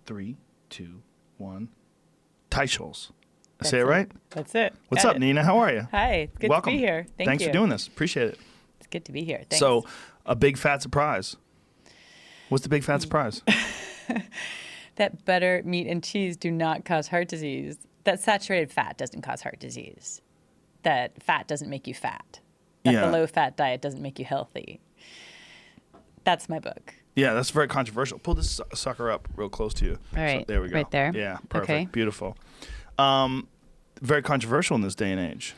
3, 2, 1. Teicholz. That's Say it right? That's it. What's Got up, it. Nina? How are you? Hi. It's good Welcome. to be here. Thanks you. for doing this. Appreciate it. It's good to be here. Thanks. So, a big fat surprise. What's the big fat surprise? That butter, meat, and cheese do not cause heart disease. That saturated fat doesn't cause heart disease. That fat doesn't make you fat. That the low-fat diet doesn't make you healthy. That's my book. Yeah, that's very controversial. Pull this sucker up real close to you. All right. So, there we go. Right there? Yeah, perfect. Okay. Beautiful. Very controversial in this day and age.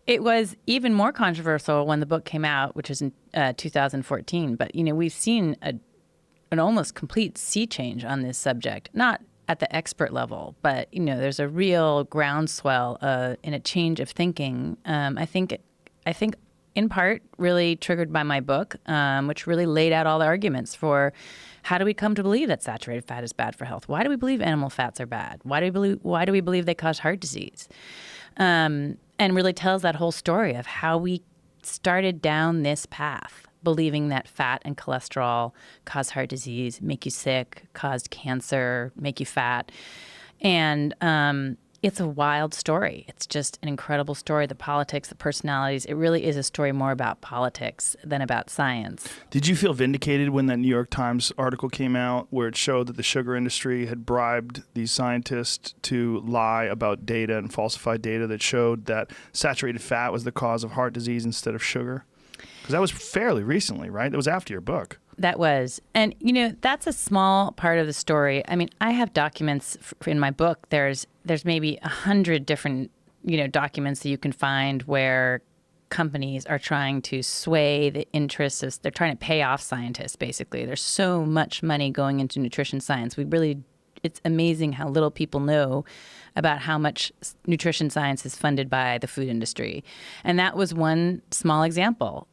It was even more controversial when the book came out, which was in 2014. But, we've seen an almost complete sea change on this subject. Not at the expert level, but, there's a real groundswell in a change of thinking. I think in part really triggered by my book, which really laid out all the arguments for how do we come to believe that saturated fat is bad for health? Why do we believe animal fats are bad? Why do we believe they cause heart disease? And really tells that whole story of how we started down this path, believing that fat and cholesterol cause heart disease, make you sick, cause cancer, make you fat. And it's a wild story. It's just an incredible story. The politics, the personalities. It really is a story more about politics than about science. Did you feel vindicated when that New York Times article came out where it showed that the sugar industry had bribed these scientists to lie about data and falsified data that showed that saturated fat was the cause of heart disease instead of sugar? Because that was fairly recently, right? That was after your book. That was. And, that's a small part of the story. I mean, I have documents in my book. There's maybe 100 different, documents that you can find where companies are trying to sway the interests of, they're trying to pay off scientists, basically. There's so much money going into nutrition science. It's amazing how little people know about how much nutrition science is funded by the food industry. And that was one small example.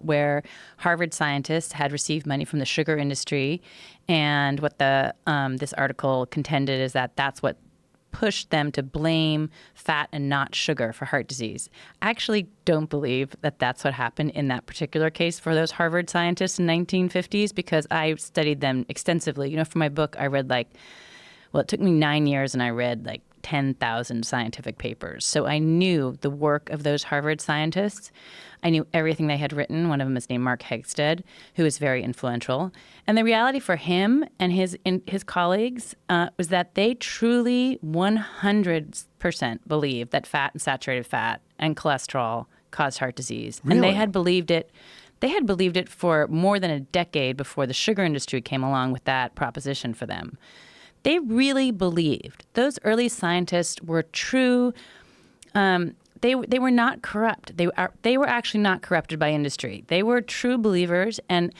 Where Harvard scientists had received money from the sugar industry, and what this article contended is that that's what pushed them to blame fat and not sugar for heart disease. I actually don't believe that that's what happened in that particular case for those Harvard scientists in the 1950s, because I studied them extensively. For my book, I read it took me 9 years, and I read 10,000 scientific papers. So I knew the work of those Harvard scientists. I knew everything they had written. One of them is named Mark Hegstead, who is very influential. And the reality for him and his colleagues was that they truly 100% believed that fat and saturated fat and cholesterol caused heart disease. Really? And they had believed it. They had believed it for more than a decade before the sugar industry came along with that proposition for them. They really believed. Those early scientists were true. They were not corrupt. They were actually not corrupted by industry. They were true believers. And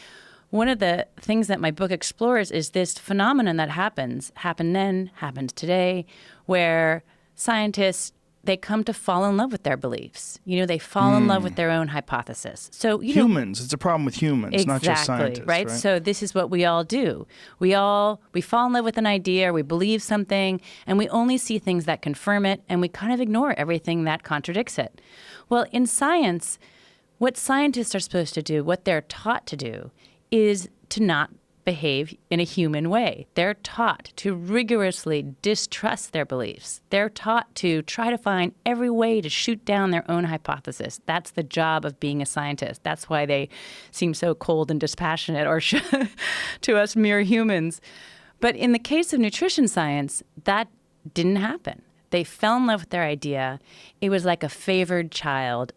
one of the things that my book explores is this phenomenon that happened then, happens today, where scientists, they come to fall in love with their beliefs. They fall in love with their own hypothesis. So humans, it's a problem with humans, exactly, not just scientists, right? So this is what we all do. We fall in love with an idea, we believe something, and we only see things that confirm it, and we kind of ignore everything that contradicts it. Well, in science, what scientists are supposed to do, what they're taught to do, is to not behave in a human way. They're taught to rigorously distrust their beliefs. They're taught to try to find every way to shoot down their own hypothesis. That's the job of being a scientist. That's why they seem so cold and dispassionate to us mere humans. But in the case of nutrition science, that didn't happen. They fell in love with their idea. It was like a favored child.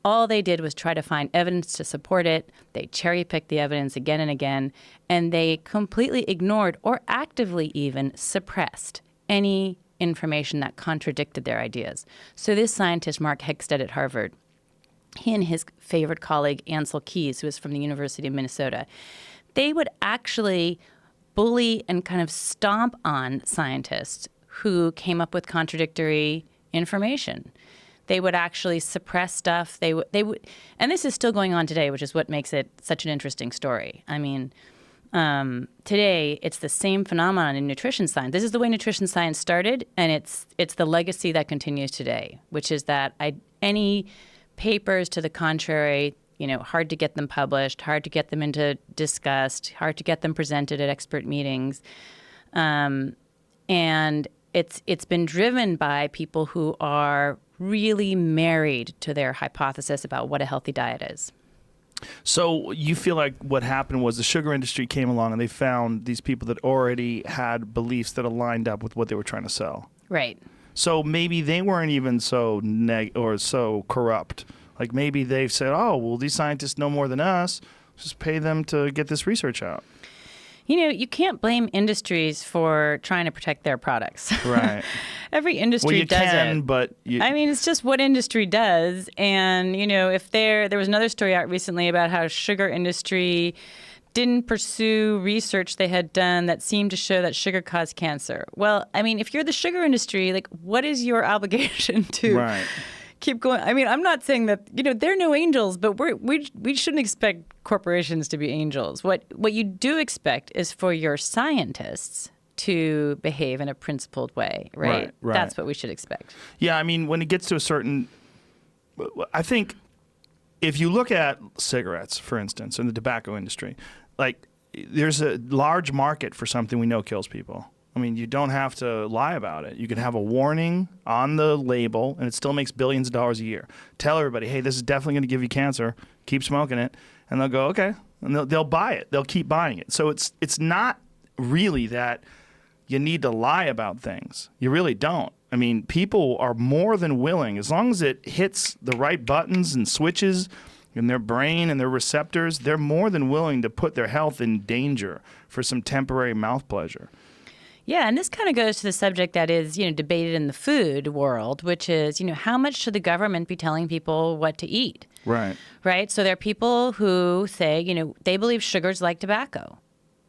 All they did was try to find evidence to support it. They cherry-picked the evidence again and again, and they completely ignored or actively even suppressed any information that contradicted their ideas. So this scientist, Mark Hegstead at Harvard, he and his favorite colleague, Ansel Keys, who is from the University of Minnesota, they would actually bully and kind of stomp on scientists who came up with contradictory information. They would actually suppress stuff. They would, and this is still going on today, which is what makes it such an interesting story. I mean, today it's the same phenomenon in nutrition science. This is the way nutrition science started, and it's the legacy that continues today, which is that any papers to the contrary, hard to get them published, hard to get them discussed, hard to get them presented at expert meetings. And it's been driven by people who are really married to their hypothesis about what a healthy diet is. So you feel like what happened was the sugar industry came along and they found these people that already had beliefs that aligned up with what they were trying to sell. Right. So maybe they weren't even so so corrupt. Like maybe they've said, oh, well, these scientists know more than us. Just pay them to get this research out. You know, you can't blame industries for trying to protect their products. Right. Every industry well, you does can, it. But I mean, it's just what industry does. And, you know, if there was another story out recently about how sugar industry didn't pursue research they had done that seemed to show that sugar caused cancer. Well, I mean, if you're the sugar industry, like, what is your obligation to right. keep going? I mean, I'm not saying that, you know, they're no angels, but we shouldn't expect corporations to be angels. What you do expect is for your scientists to behave in a principled way, right? Right. That's what we should expect. Yeah, I mean, when it gets to a certain, I think if you look at cigarettes, for instance, in the tobacco industry, like there's a large market for something we know kills people. I mean, you don't have to lie about it. You can have a warning on the label, and it still makes billions of dollars a year. Tell everybody, hey, this is definitely going to give you cancer. Keep smoking it. And they'll go, okay. And they'll buy it. They'll keep buying it. So it's not really that you need to lie about things. You really don't. I mean, people are more than willing, as long as it hits the right buttons and switches in their brain and their receptors, they're more than willing to put their health in danger for some temporary mouth pleasure. Yeah, and this kind of goes to the subject that is, you know, debated in the food world, which is, you know, how much should the government be telling people what to eat? Right. Right? So there are people who say, you know, they believe sugar's like tobacco.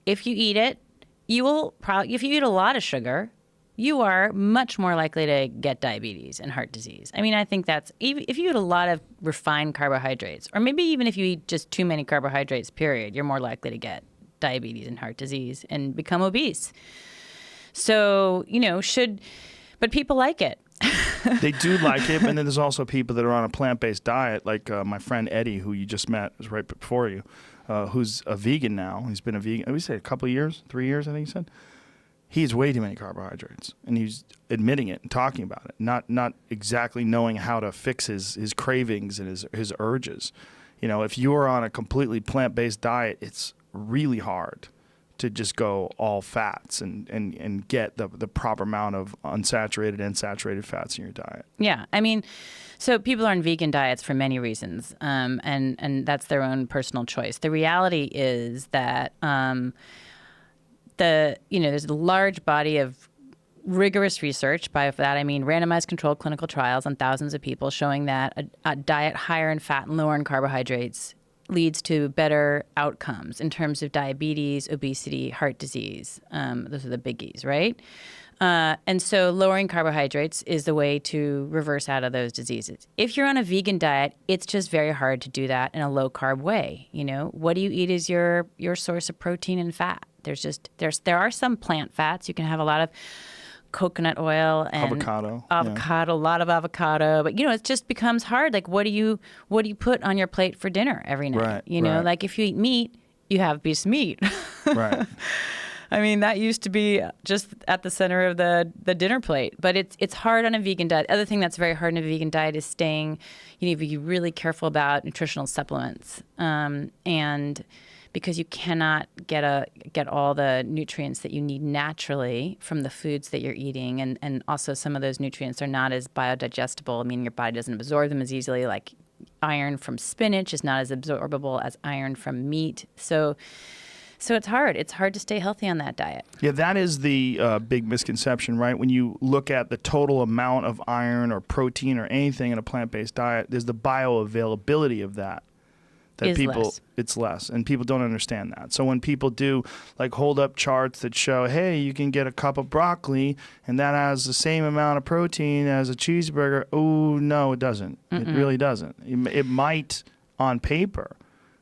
If you eat it, you will probably, if you eat a lot of sugar, you are much more likely to get diabetes and heart disease. I mean, I think that's, if you eat a lot of refined carbohydrates, or maybe even if you eat just too many carbohydrates, period, you're more likely to get diabetes and heart disease and become obese. So, you know, but people like it. They do like it, and then there's also people that are on a plant-based diet, like my friend Eddie, who you just met, was right before you, who's a vegan now. He's been a vegan, we say a couple of years, 3 years, I think he said. He eats way too many carbohydrates, and he's admitting it and talking about it, not exactly knowing how to fix his cravings and his urges. You know, if you're on a completely plant-based diet, it's really hard to just go all fats and get the proper amount of unsaturated and saturated fats in your diet. Yeah, I mean, so people are on vegan diets for many reasons, and that's their own personal choice. The reality is that there's a large body of rigorous research. By that I mean randomized controlled clinical trials on thousands of people showing that a diet higher in fat and lower in carbohydrates leads to better outcomes in terms of diabetes, obesity, heart disease. Those are the biggies, right? And so lowering carbohydrates is the way to reverse out of those diseases. If you're on a vegan diet, it's just very hard to do that in a low-carb way. You know, what do you eat is your source of protein and fat. There are some plant fats. You can have a lot of coconut oil and avocado, a lot of avocado, but you know, it just becomes hard. Like, what do you put on your plate for dinner every night? Right, you know, like if you eat meat, you have a piece of meat. Right. I mean, that used to be just at the center of the dinner plate, but it's hard on a vegan diet. Other thing that's very hard in a vegan diet is staying, you need to be really careful about nutritional supplements, and because you cannot get all the nutrients that you need naturally from the foods that you're eating. And also some of those nutrients are not as biodigestible, meaning your body doesn't absorb them as easily. Like iron from spinach is not as absorbable as iron from meat. So it's hard. It's hard to stay healthy on that diet. Yeah, that is the big misconception, right? When you look at the total amount of iron or protein or anything in a plant-based diet, there's the bioavailability of that. It's less, and people don't understand that. So when people do like hold up charts that show, hey, you can get a cup of broccoli and that has the same amount of protein as a cheeseburger. Oh, no, it doesn't. Mm-mm. It really doesn't. It might on paper,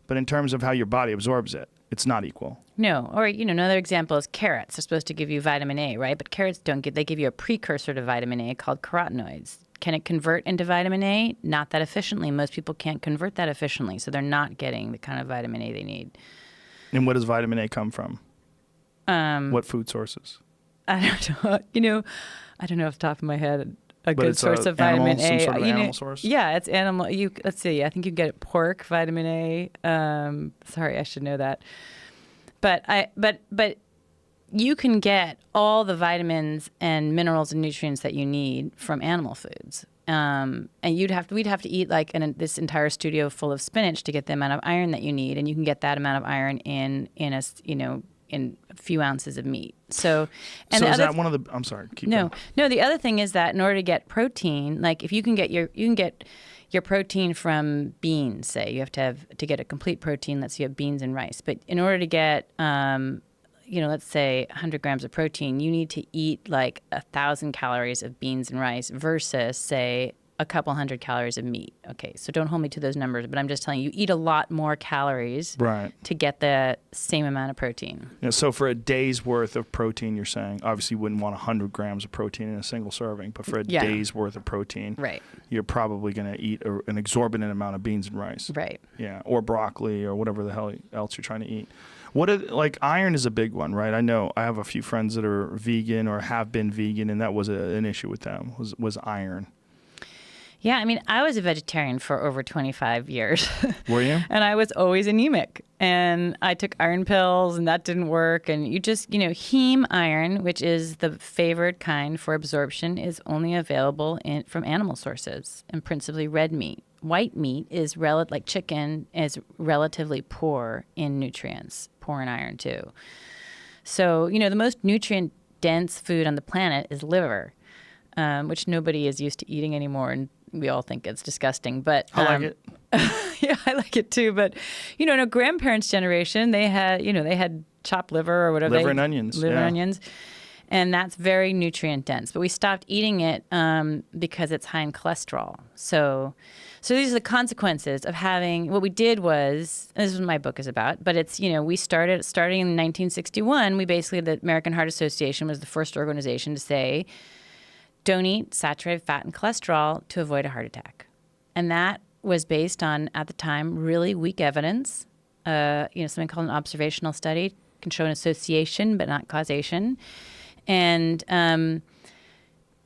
but in terms of how your body absorbs it, it's not equal. No, or another example is carrots. They're supposed to give you vitamin A, right? But carrots they give you a precursor to vitamin A called carotenoids. Can it convert into vitamin A? Not that efficiently. Most people can't convert that efficiently, so they're not getting the kind of vitamin A they need. And where does vitamin A come from? What food sources? I don't know. I don't know off the top of my head a But good it's source of vitamin A. some sort of animal source? Yeah, it's animal. Let's see. I think you can get it pork vitamin A. Sorry, I should know that. But you can get all the vitamins and minerals and nutrients that you need from animal foods. And we'd have to eat like this entire studio full of spinach to get the amount of iron that you need, and you can get that amount of iron in a few ounces of meat. So is that one of the? I'm sorry. Keep going. No. The other thing is that in order to get protein, like if you can get your protein from beans, say you have to get a complete protein. Let's say you have beans and rice, but in order to get let's say 100 grams of protein, you need to eat like 1,000 calories of beans and rice versus, say, a couple hundred calories of meat. Okay, so don't hold me to those numbers, but I'm just telling you, eat a lot more calories to get the same amount of protein. Yeah, so for a day's worth of protein, you're saying, obviously you wouldn't want 100 grams of protein in a single serving, but for a day's worth of protein, you're probably going to eat an exorbitant amount of beans and rice. Right. Yeah, or broccoli or whatever the hell else you're trying to eat. Iron is a big one, right? I know I have a few friends that are vegan or have been vegan, and that was an issue with them, was iron. Yeah, I mean, I was a vegetarian for over 25 years. Were you? And I was always anemic. And I took iron pills, and that didn't work. And you just, heme iron, which is the favored kind for absorption, is only available from animal sources, and principally red meat. White meat is like chicken is relatively poor in nutrients, poor in iron too. So, the most nutrient dense food on the planet is liver, which nobody is used to eating anymore, and we all think it's disgusting. But I like it. Yeah, I like it too. But in a grandparents' generation, they had chopped liver or whatever. Liver and onions. And that's very nutrient dense. But we stopped eating it because it's high in cholesterol. So these are the consequences of having. What we did was, and this is what my book is about, but it's we starting in 1961. The American Heart Association was the first organization to say, don't eat saturated fat and cholesterol to avoid a heart attack, and that was based on, at the time, really weak evidence. Something called an observational study can show an association but not causation. And,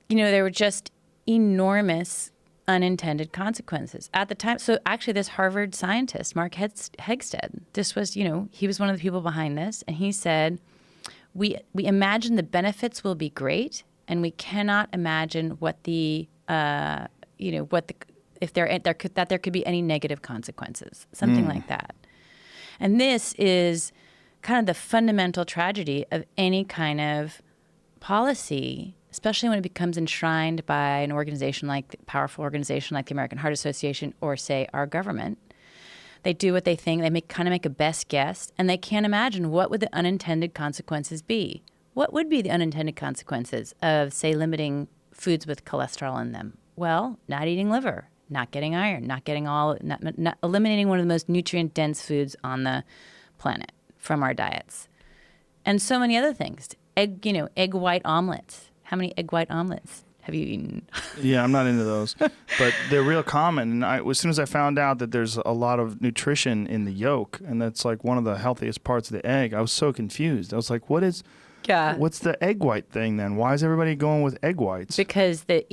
there were just enormous unintended consequences at the time. So actually this Harvard scientist, Mark Hegsted, this was, he was one of the people behind this. And he said, we imagine the benefits will be great, and we cannot imagine what there could be any negative consequences, something like that. And this is kind of the fundamental tragedy of any kind of policy, especially when it becomes enshrined by an organization powerful organization like the American Heart Association or, say, our government. They do what they think. They kind of make a best guess, and they can't imagine what would the unintended consequences be. What would be the unintended consequences of, say, limiting foods with cholesterol in them? Well, not eating liver, not getting iron, not eliminating one of the most nutrient-dense foods on the planet from our diets, and so many other things. Egg white omelets. How many egg white omelets have you eaten? Yeah, I'm not into those, but they're real common. And as soon as I found out that there's a lot of nutrition in the yolk, and that's like one of the healthiest parts of the egg, I was so confused. I was like, what's the egg white thing then? Why is everybody going with egg whites? Because the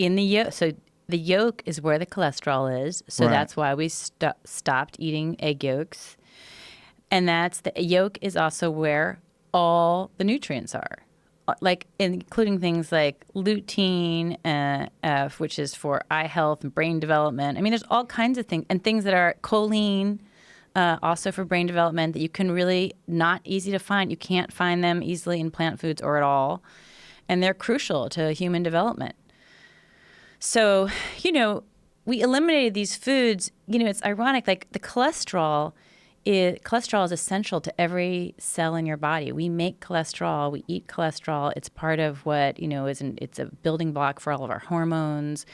yolk is where the cholesterol is, so that's why we stopped eating egg yolks. And the yolk is also where all the nutrients are, like including things like lutein, which is for eye health and brain development. I mean, there's all kinds of things, and things that are choline, also for brain development, that you can really not easy to find. You can't find them easily in plant foods or at all, and they're crucial to human development. So, we eliminated these foods. It's ironic, like the cholesterol is essential to every cell in your body. We make cholesterol. We eat cholesterol. It's part of what, it's a building block for all of our hormones.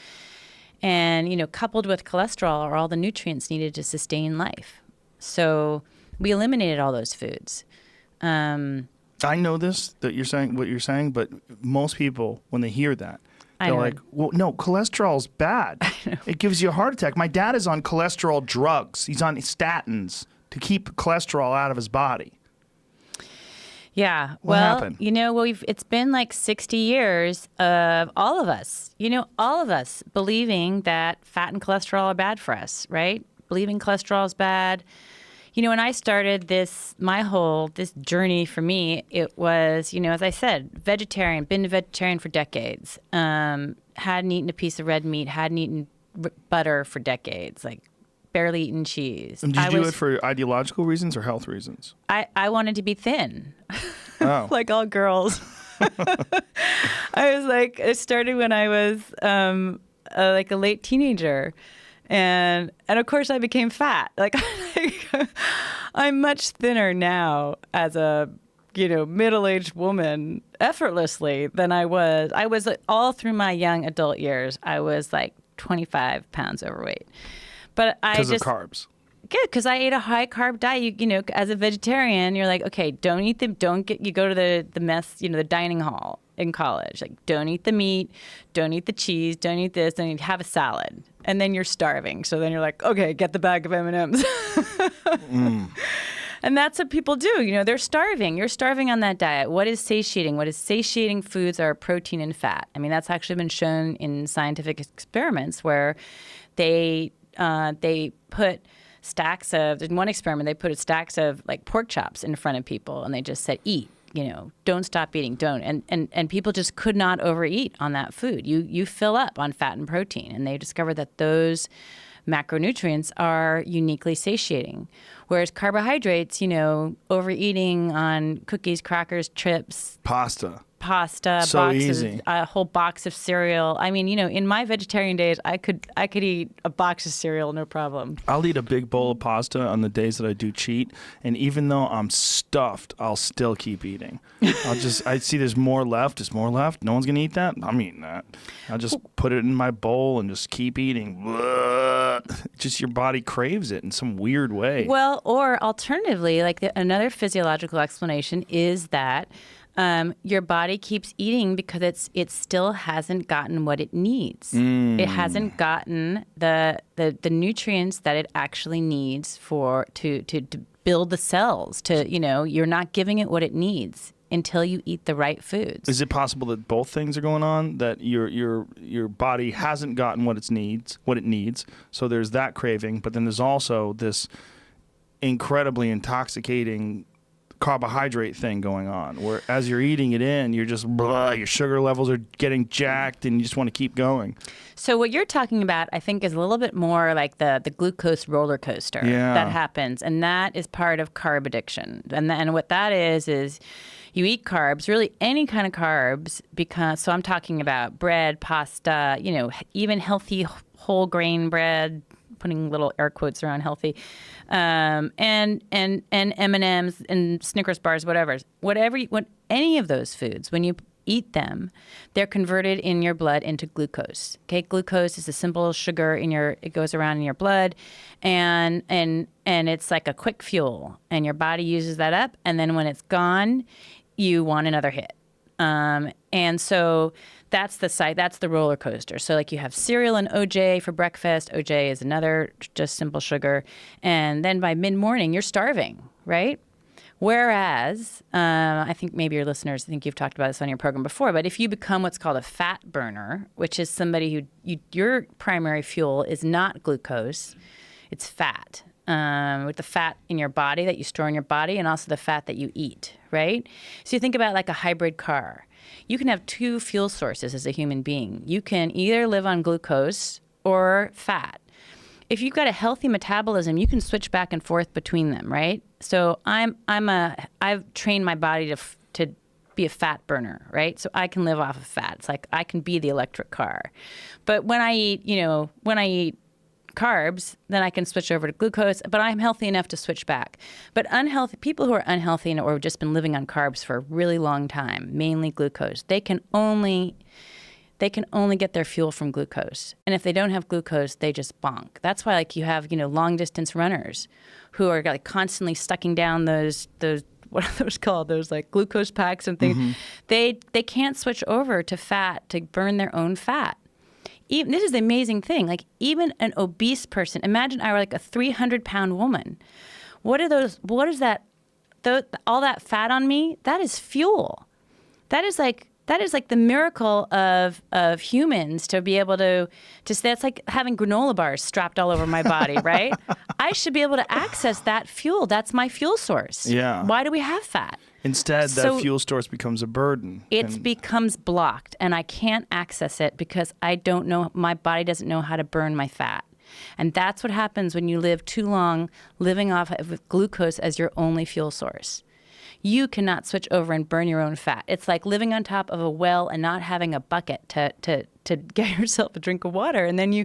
And, coupled with cholesterol are all the nutrients needed to sustain life. So we eliminated all those foods. I know what you're saying, but most people, when they hear that, they're like, well, no, cholesterol's bad. It gives you a heart attack. My dad is on cholesterol drugs. He's on statins to keep cholesterol out of his body. Yeah. What happened? It's been like 60 years of all of us, all of us believing that fat and cholesterol are bad for us, right? Believing cholesterol is bad. When I started this journey for me, it was, as I said, vegetarian, been a vegetarian for decades. Hadn't eaten a piece of red meat, hadn't eaten butter for decades, like barely eaten cheese. And did you do it for ideological reasons or health reasons? I wanted to be thin, Oh. like all girls. It started when I was like a late teenager. And of course I became fat. I'm much thinner now as a, middle-aged woman effortlessly than I was. I was all through my young adult years, I was like 25 pounds overweight. But Because of carbs. Good, because I ate a high carb diet. As a vegetarian, you're like, okay, you go to the mess, the dining hall in college. Like, don't eat the meat, don't eat the cheese, don't eat this, don't have a salad. And then you're starving. So then you're like, okay, get the bag of M&Ms. And that's what people do. They're starving. You're starving on that diet. What is satiating? What is satiating foods are protein and fat. I mean, that's actually been shown in scientific experiments where they put stacks of, in one experiment, they put stacks of like pork chops in front of people and they just said, eat, don't stop eating, don't. And people just could not overeat on that food. You fill up on fat and protein. And they discovered that those macronutrients are uniquely satiating. Whereas carbohydrates, overeating on cookies, crackers, chips, Pasta, so easy. A whole box of cereal. I mean, in my vegetarian days, I could eat a box of cereal, no problem. I'll eat a big bowl of pasta on the days that I do cheat, and even though I'm stuffed, I'll still keep eating. I see there's more left. There's more left. No one's gonna eat that. I'm eating that. I'll just put it in my bowl and just keep eating. Just your body craves it in some weird way. Well, or alternatively, another physiological explanation is that your body keeps eating because it still hasn't gotten what it needs. It hasn't gotten the nutrients that it actually needs to build the cells. You're not giving it what it needs until you eat the right foods. Is it possible that both things are going on? That your body hasn't gotten what it needs, so there's that craving, but then there's also this incredibly intoxicating carbohydrate thing going on, where as you're eating it in, you're just your sugar levels are getting jacked and you just want to keep going. So what you're talking about, I think, is a little bit more like the glucose roller coaster that happens, and that is part of carb addiction. And what that is you eat carbs, really any kind of carbs, so I'm talking about bread, pasta, even healthy whole grain bread, putting little air quotes around healthy, and M&Ms and Snickers bars, whatever, any of those foods, when you eat them, they're converted in your blood into glucose. Okay, glucose is a simple sugar it goes around in your blood, and it's like a quick fuel, and your body uses that up, and then when it's gone, you want another hit. And so that's the roller coaster. So you have cereal and OJ for breakfast. OJ is another just simple sugar. And then by mid-morning, you're starving, right? Whereas, I think maybe your listeners think you've talked about this on your program before, but if you become what's called a fat burner, which is somebody your primary fuel is not glucose, it's fat. With the fat in your body that you store in your body and also the fat that you eat, right? So you think about like a hybrid car. You can have two fuel sources as a human being. You can either live on glucose or fat. If you've got a healthy metabolism, you can switch back and forth between them, right? So I've trained my body to be a fat burner, right? So I can live off of fat. It's like I can be the electric car. But when I eat carbs, then I can switch over to glucose, but I'm healthy enough to switch back. But people who are unhealthy or have just been living on carbs for a really long time, mainly glucose, they can only get their fuel from glucose. And if they don't have glucose, they just bonk. That's why you have, long distance runners who are constantly sucking down those what are those called? Those glucose packs and things. Mm-hmm. They can't switch over to fat to burn their own fat. This is the amazing thing. Even an obese person, imagine I were a 300-pound woman. What is that all that fat on me, that is fuel. That is like the miracle of humans to be able to say, that's like having granola bars strapped all over my body, right? I should be able to access that fuel. That's my fuel source. Yeah. Why do we have fat? Instead, that fuel source becomes a burden. It becomes blocked, and I can't access it because I don't know, my body doesn't know how to burn my fat. And that's what happens when you live too long living off of glucose as your only fuel source. You cannot switch over and burn your own fat. It's like living on top of a well and not having a bucket to get yourself a drink of water, and then you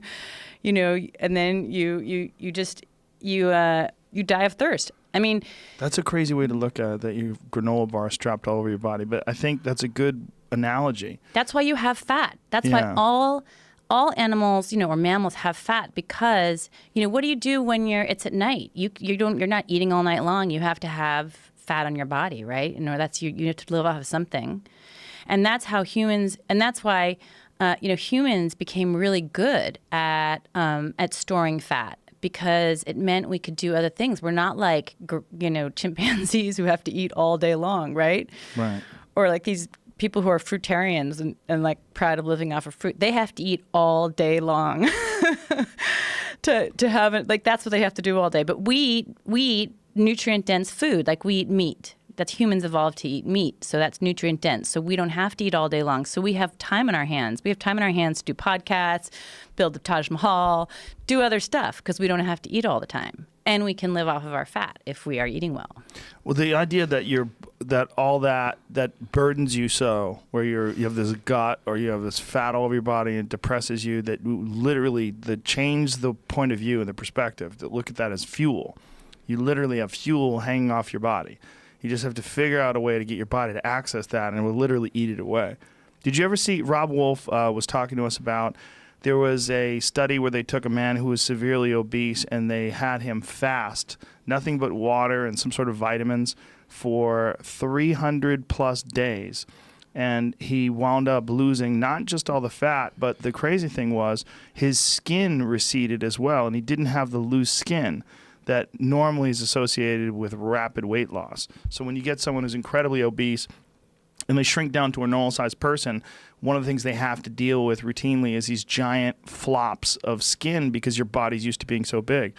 die of thirst. I mean, that's a crazy way to look at it, that you have granola bar strapped all over your body. But I think that's a good analogy. That's why you have fat. That's why all animals, or mammals have fat, because, what do you do when it's at night? You're not eating all night long. You have to have fat on your body, right? That's you have to live off of something. And that's how humans, and that's why humans became really good at storing fat, because it meant we could do other things. We're not like chimpanzees who have to eat all day long, right? Right. Or like these people who are fruitarians and like proud of living off of fruit. They have to eat all day long to have it. Like that's what they have to do all day. But we eat nutrient dense food, like we eat meat. That's humans evolved to eat meat, so that's nutrient dense. So we don't have to eat all day long. So we have time in our hands. We have time in our hands to do podcasts, build the Taj Mahal, do other stuff, because we don't have to eat all the time. And we can live off of our fat if we are eating well. Well, the idea that all that burdens you, so where you have this gut or you have this fat all over your body and it depresses you, that literally change the point of view and the perspective, to look at that as fuel. You literally have fuel hanging off your body. You just have to figure out a way to get your body to access that, and it will literally eat it away. Did you ever see, Rob Wolf was talking to us about, there was a study where they took a man who was severely obese and they had him fast, nothing but water and some sort of vitamins for 300 plus days. And he wound up losing not just all the fat, but the crazy thing was his skin receded as well, and he didn't have the loose skin that normally is associated with rapid weight loss. So when you get someone who's incredibly obese and they shrink down to a normal-sized person, one of the things they have to deal with routinely is these giant flops of skin because your body's used to being so big.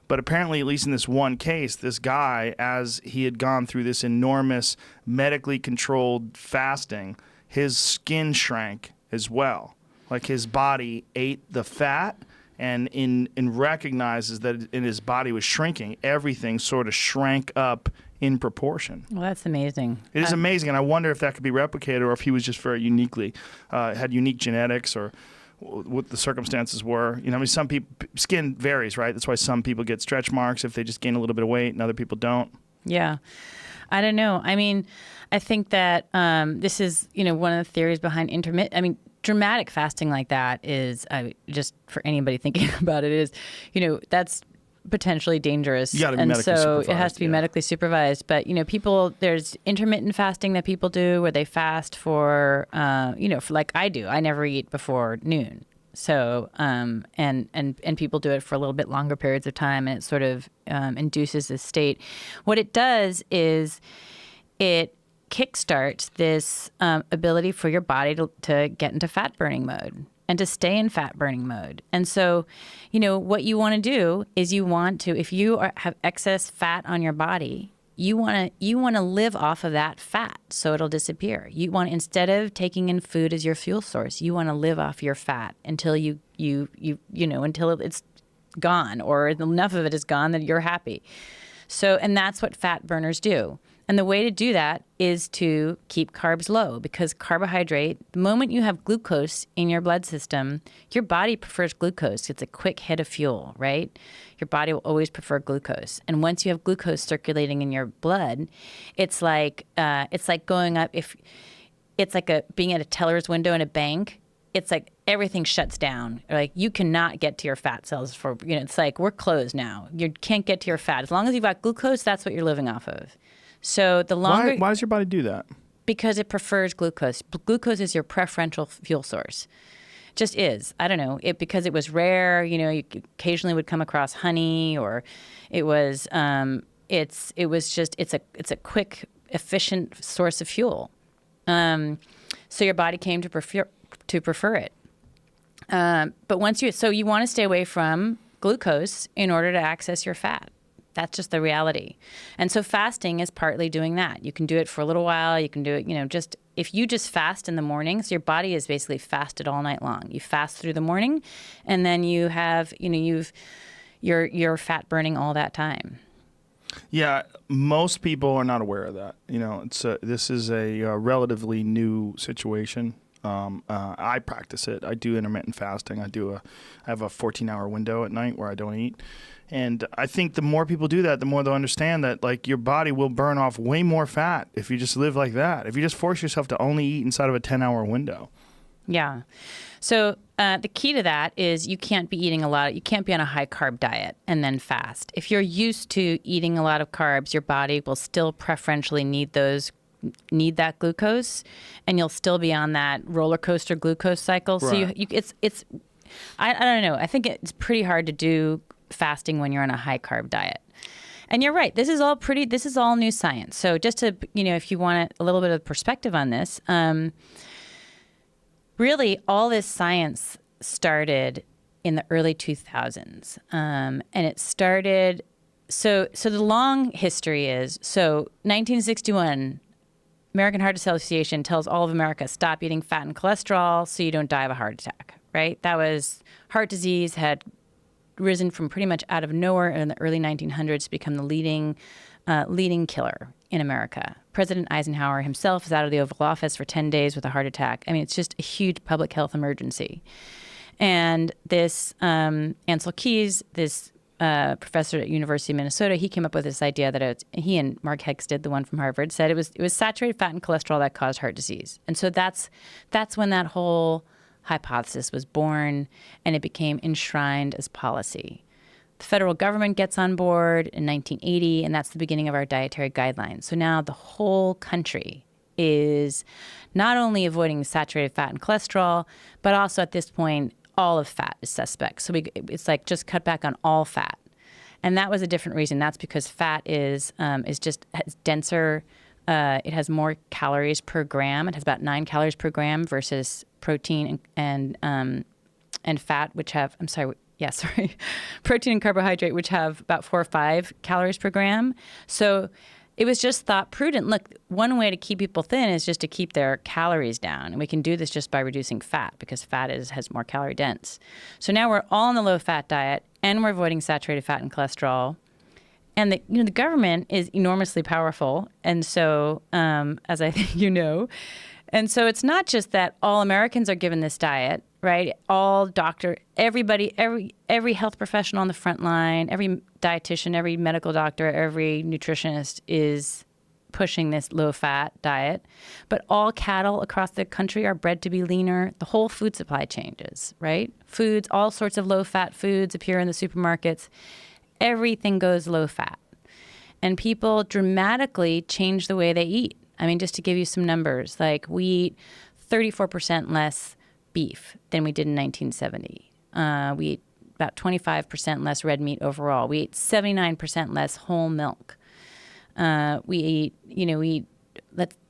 But apparently, at least in this one case, this guy, as he had gone through this enormous medically controlled fasting, his skin shrank as well. Like his body ate the fat, and recognizes that in his body was shrinking, everything sort of shrank up in proportion. Well, that's amazing. It is amazing, and I wonder if that could be replicated, or if he was just very uniquely, had unique genetics, or what the circumstances were. Some people, skin varies, right? That's why some people get stretch marks if they just gain a little bit of weight, and other people don't. Yeah. I don't know. I mean, I think that this is, one of the theories behind dramatic fasting like that is, just for anybody thinking about it, is, that's potentially dangerous. You gotta be medically supervised, it has to be medically supervised. But, there's intermittent fasting that people do where they fast for, for like I do. I never eat before noon. So, and people do it for a little bit longer periods of time, and it sort of induces this state. What it does is it kickstarts this ability for your body to get into fat burning mode and to stay in fat burning mode. And so, what you want to do is if you have excess fat on your body, you want to live off of that fat so it'll disappear. You want, instead of taking in food as your fuel source, you want to live off your fat until until it's gone, or enough of it is gone that you're happy. So, and that's what fat burners do. And the way to do that is to keep carbs low, because carbohydrate, the moment you have glucose in your blood system, your body prefers glucose. It's a quick hit of fuel, right? Your body will always prefer glucose. And once you have glucose circulating in your blood, it's like going up. It's like being at a teller's window in a bank. It's like everything shuts down. Like you cannot get to your fat cells for, it's like we're closed now. You can't get to your fat. As long as you've got glucose, that's what you're living off of. So the longer... Why does your body do that? Because it prefers glucose. Glucose is your preferential fuel source. Just is. I don't know. Because it was rare, you occasionally would come across honey, or it was, it's a quick, efficient source of fuel. So your body came to prefer it. But you want to stay away from glucose in order to access your fat. That's just the reality. And so fasting is partly doing that. You can do it for a little while. You can do it, if you just fast in the morning, so your body is basically fasted all night long. You fast through the morning, and then you have, you're fat burning all that time. Yeah, most people are not aware of that. This is a relatively new situation. I practice it. I do intermittent fasting. I have a 14-hour window at night where I don't eat. And I think the more people do that, the more they'll understand that like your body will burn off way more fat if you just live like that. If you just force yourself to only eat inside of a 10-hour window. Yeah. So the key to that is you can't be eating you can't be on a high carb diet and then fast. If you're used to eating a lot of carbs, your body will still preferentially need that glucose, and you'll still be on that roller coaster glucose cycle. Right. So I don't know. I think it's pretty hard to do fasting when you're on a high carb diet. And you're right. This is all new science. So just to, if you want a little bit of perspective on this, really all this science started in the early 2000s. And it started, so the long history is, 1961, American Heart Association tells all of America, stop eating fat and cholesterol so you don't die of a heart attack, right? That was, heart disease had risen from pretty much out of nowhere in the early 1900s to become the leading killer in America. President Eisenhower himself is out of the Oval Office for 10 days with a heart attack. I mean, it's just a huge public health emergency. And this Ansel Keys, this professor at University of Minnesota, he came up with this idea that he and Mark Hegsted, the one from Harvard, said it was saturated fat and cholesterol that caused heart disease. And so that's when that whole hypothesis was born, and it became enshrined as policy. The federal government gets on board in 1980, and that's the beginning of our dietary guidelines. So now the whole country is not only avoiding saturated fat and cholesterol, but also at this point, all of fat is suspect. So it's like just cut back on all fat. And that was a different reason. That's because fat is denser. It has more calories per gram. It has about 9 calories per gram versus protein and fat, which have, protein and carbohydrate, which have about 4 or 5 calories per gram. So it was just thought prudent. Look, one way to keep people thin is just to keep their calories down. And we can do this just by reducing fat, because fat has more calorie dense. So now we're all on the low-fat diet, and we're avoiding saturated fat and cholesterol. And the government is enormously powerful. And so, as I think you know, and so it's not just that all Americans are given this diet, right? Everybody, every health professional on the front line, every dietitian, every medical doctor, every nutritionist is pushing this low-fat diet. But all cattle across the country are bred to be leaner. The whole food supply changes, right? Foods, all sorts of low-fat foods appear in the supermarkets. Everything goes low-fat. And people dramatically change the way they eat. I mean, just to give you some numbers, like we eat 34% less beef than we did in 1970. We eat about 25% less red meat overall. We eat 79% less whole milk. We eat,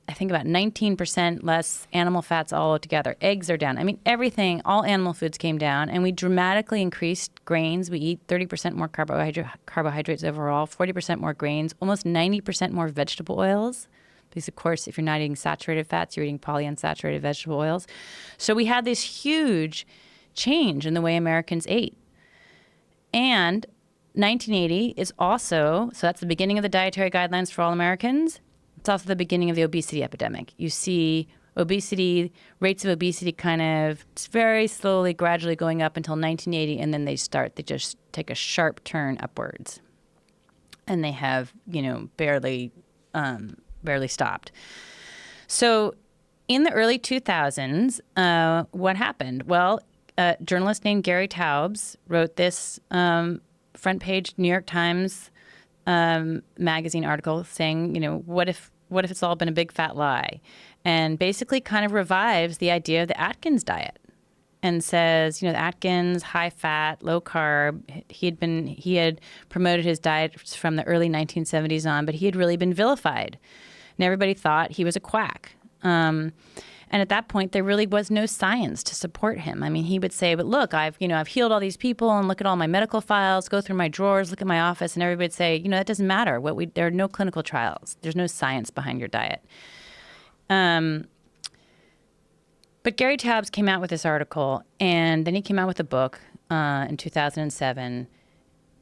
I think about 19% less animal fats all together. Eggs are down. I mean, everything, all animal foods came down, and we dramatically increased grains. We eat 30% more carbohydrates overall, 40% more grains, almost 90% more vegetable oils. Because, of course, if you're not eating saturated fats, you're eating polyunsaturated vegetable oils. So we had this huge change in the way Americans ate. And 1980 is also, so that's the beginning of the dietary guidelines for all Americans. It's also the beginning of the obesity epidemic. You see rates of obesity kind of very slowly, gradually going up until 1980, and then they just take a sharp turn upwards. And they have, barely stopped. So in the early 2000s, what happened? Well, a journalist named Gary Taubes wrote this front page New York Times magazine article saying, what if it's all been a big fat lie? And basically kind of revives the idea of the Atkins diet. and says, Atkins, high fat, low carb. He had promoted his diet from the early 1970s on, but he had really been vilified, and everybody thought he was a quack. And at that point, there really was no science to support him. I mean, he would say, "But look, I've healed all these people, and look at all my medical files. Go through my drawers, look at my office," and everybody would say, "That doesn't matter. There are no clinical trials. There's no science behind your diet." But Gary Taubes came out with this article, and then he came out with a book in 2007,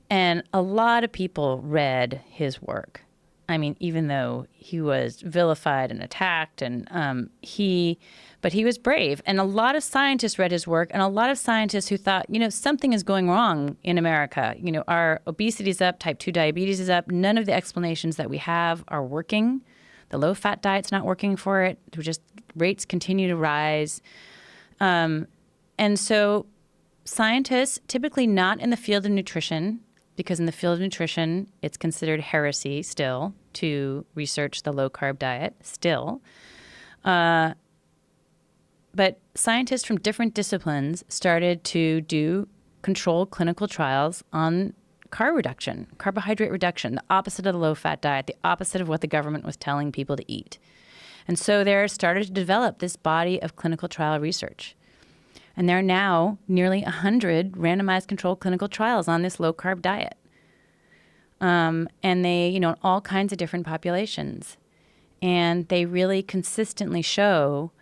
and a lot of people read his work. I mean, even though he was vilified and attacked, and he was brave. And a lot of scientists read his work, and a lot of scientists who thought, something is going wrong in America. Our obesity is up, type 2 diabetes is up. None of the explanations that we have are working. The low-fat diet's not working for it. Rates continue to rise. And so scientists, typically not in the field of nutrition, because in the field of nutrition, it's considered heresy still to research the low-carb diet, still. But scientists from different disciplines started to do controlled clinical trials on carb reduction, carbohydrate reduction, the opposite of the low-fat diet, the opposite of what the government was telling people to eat. And so there started to develop this body of clinical trial research. And there are now nearly 100 randomized controlled clinical trials on this low-carb diet. And they, in all kinds of different populations. And they really consistently show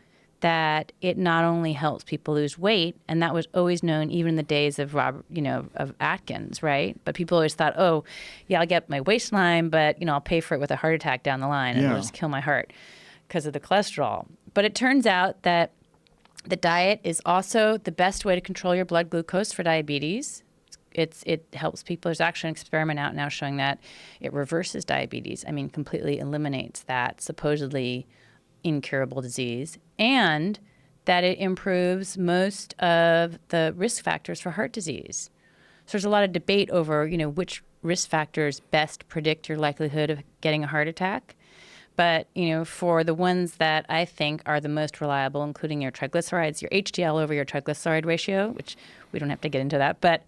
that it not only helps people lose weight, and that was always known even in the days of of Atkins, right? But people always thought, oh, yeah, I'll get my waistline, but, I'll pay for it with a heart attack down the line, and it'll just kill my heart because of the cholesterol. But it turns out that the diet is also the best way to control your blood glucose for diabetes. It helps people. There's actually an experiment out now showing that it reverses diabetes. I mean, completely eliminates that supposedly incurable disease, and that it improves most of the risk factors for heart disease. So there's a lot of debate over, which risk factors best predict your likelihood of getting a heart attack. But, for the ones that I think are the most reliable, including your triglycerides, your HDL over your triglyceride ratio, which we don't have to get into that, but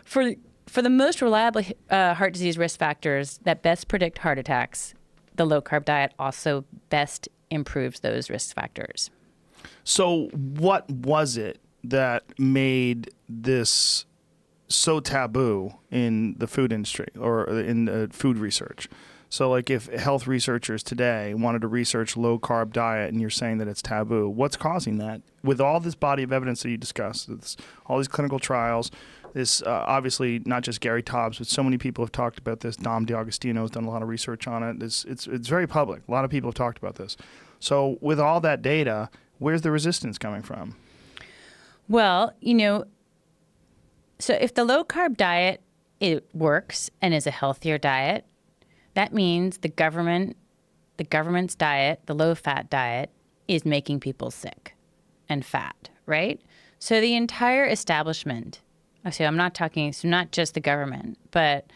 for the most reliable heart disease risk factors that best predict heart attacks, the low-carb diet also best improves those risk factors. So what was it that made this so taboo in the food industry or in food research? So like if health researchers today wanted to research low-carb diet and you're saying that it's taboo, what's causing that? With all this body of evidence that you discussed, all these clinical trials, this obviously not just Gary Taubes, but so many people have talked about this. Dom D'Agostino has done a lot of research on it. It's very public. A lot of people have talked about this. So with all that data, where's the resistance coming from? Well, so if the low-carb diet, it works and is a healthier diet, that means the government's diet, the low-fat diet, is making people sick and fat, right? So the entire establishment, so I'm not talking, so not just the government, but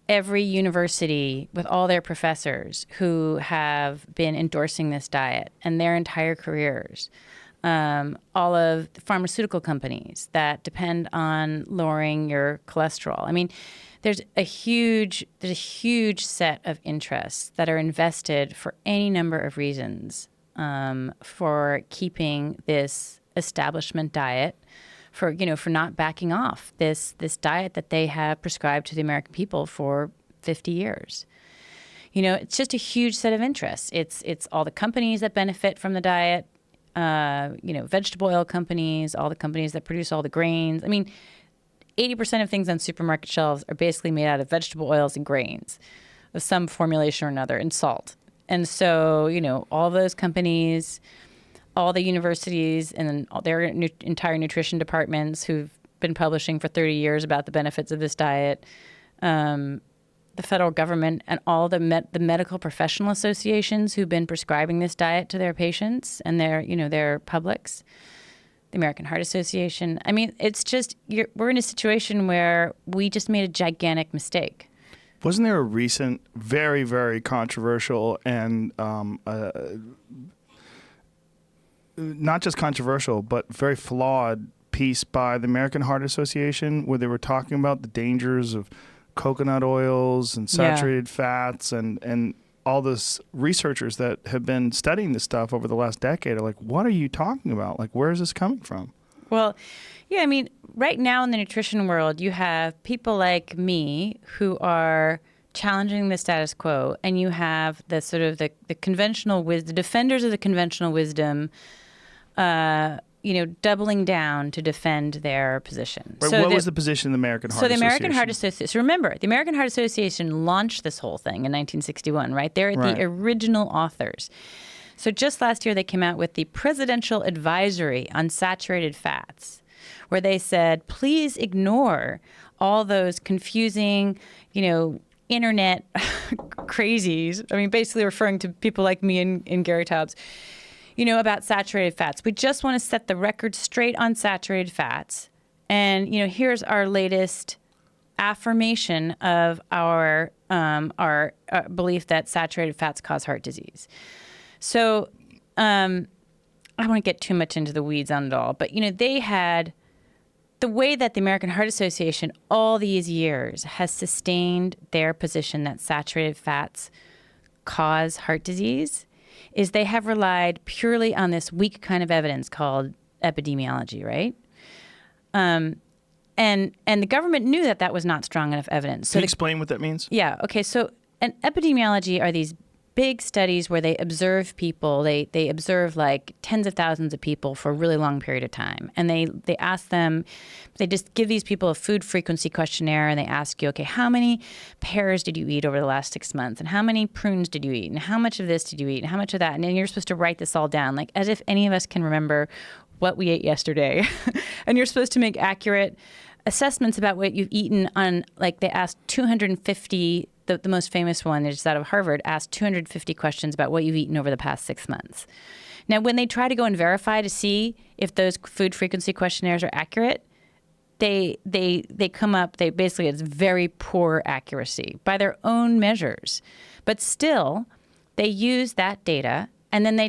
every university with all their professors who have been endorsing this diet and their entire careers, all of the pharmaceutical companies that depend on lowering your cholesterol. I mean, there's a huge set of interests that are invested for any number of reasons for keeping this establishment diet, for not backing off this diet that they have prescribed to the American people for 50 years. It's just a huge set of interests. It's all the companies that benefit from the diet, vegetable oil companies, all the companies that produce all the grains. I mean, 80% of things on supermarket shelves are basically made out of vegetable oils and grains of some formulation or another, and salt. And so, all those companies, all the universities and their entire nutrition departments who've been publishing for 30 years about the benefits of this diet, the federal government and all the medical professional associations who've been prescribing this diet to their patients and their publics, the American Heart Association. I mean, it's just, we're in a situation where we just made a gigantic mistake. Wasn't there a recent, very, very controversial and not just controversial, but very flawed piece by the American Heart Association where they were talking about the dangers of coconut oils and saturated fats and all this researchers that have been studying this stuff over the last decade are like, what are you talking about? Like, where is this coming from? Well, yeah, I mean, right now in the nutrition world, you have people like me who are challenging the status quo, and you have the sort of the conventional wisdom, the defenders of the conventional wisdom, doubling down to defend their position. Right, what was the position of the American Heart Association? So the American Heart Association, so remember, the American Heart Association launched this whole thing in 1961, right? They're the original authors. So just last year, they came out with the Presidential Advisory on Saturated Fats, where they said, please ignore all those confusing, internet crazies. I mean, basically referring to people like me and Gary Taubes, about saturated fats. We just want to set the record straight on saturated fats. And, here's our latest affirmation of our belief that saturated fats cause heart disease. So I don't want to get too much into the weeds on it all, but, they had the way that the American Heart Association all these years has sustained their position that saturated fats cause heart disease is they have relied purely on this weak kind of evidence called epidemiology, right? And the government knew that was not strong enough evidence. So Can you explain what that means? Yeah. Okay. So an epidemiology are these big studies where they observe people. They observe like tens of thousands of people for a really long period of time. And they ask them, they just give these people a food frequency questionnaire and they ask you, okay, how many pears did you eat over the last 6 months? And how many prunes did you eat? And how much of this did you eat? And how much of that? And then you're supposed to write this all down, like as if any of us can remember what we ate yesterday. And you're supposed to make accurate assessments about what you've eaten on, like they asked 250, the most famous one is out of Harvard, asked 250 questions about what you've eaten over the past 6 months. Now, when they try to go and verify to see if those food frequency questionnaires are accurate, they come up, basically it's very poor accuracy by their own measures. But still, they use that data and then they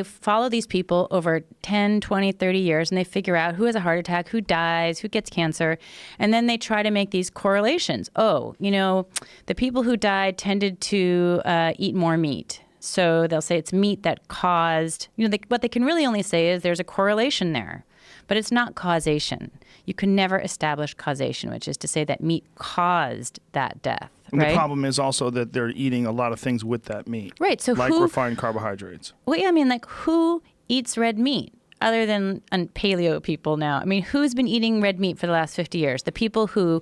follow these people over 10, 20, 30 years, and they figure out who has a heart attack, who dies, who gets cancer. And then they try to make these correlations. Oh, the people who died tended to eat more meat. So they'll say it's meat that caused, what they can really only say is there's a correlation there. But it's not causation. You can never establish causation, which is to say that meat caused that death. And right? the problem is also that they're eating a lot of things with that meat. Right. So like refined carbohydrates. Well, yeah, I mean, like who eats red meat other than paleo people now? I mean, who's been eating red meat for the last 50 years? The people who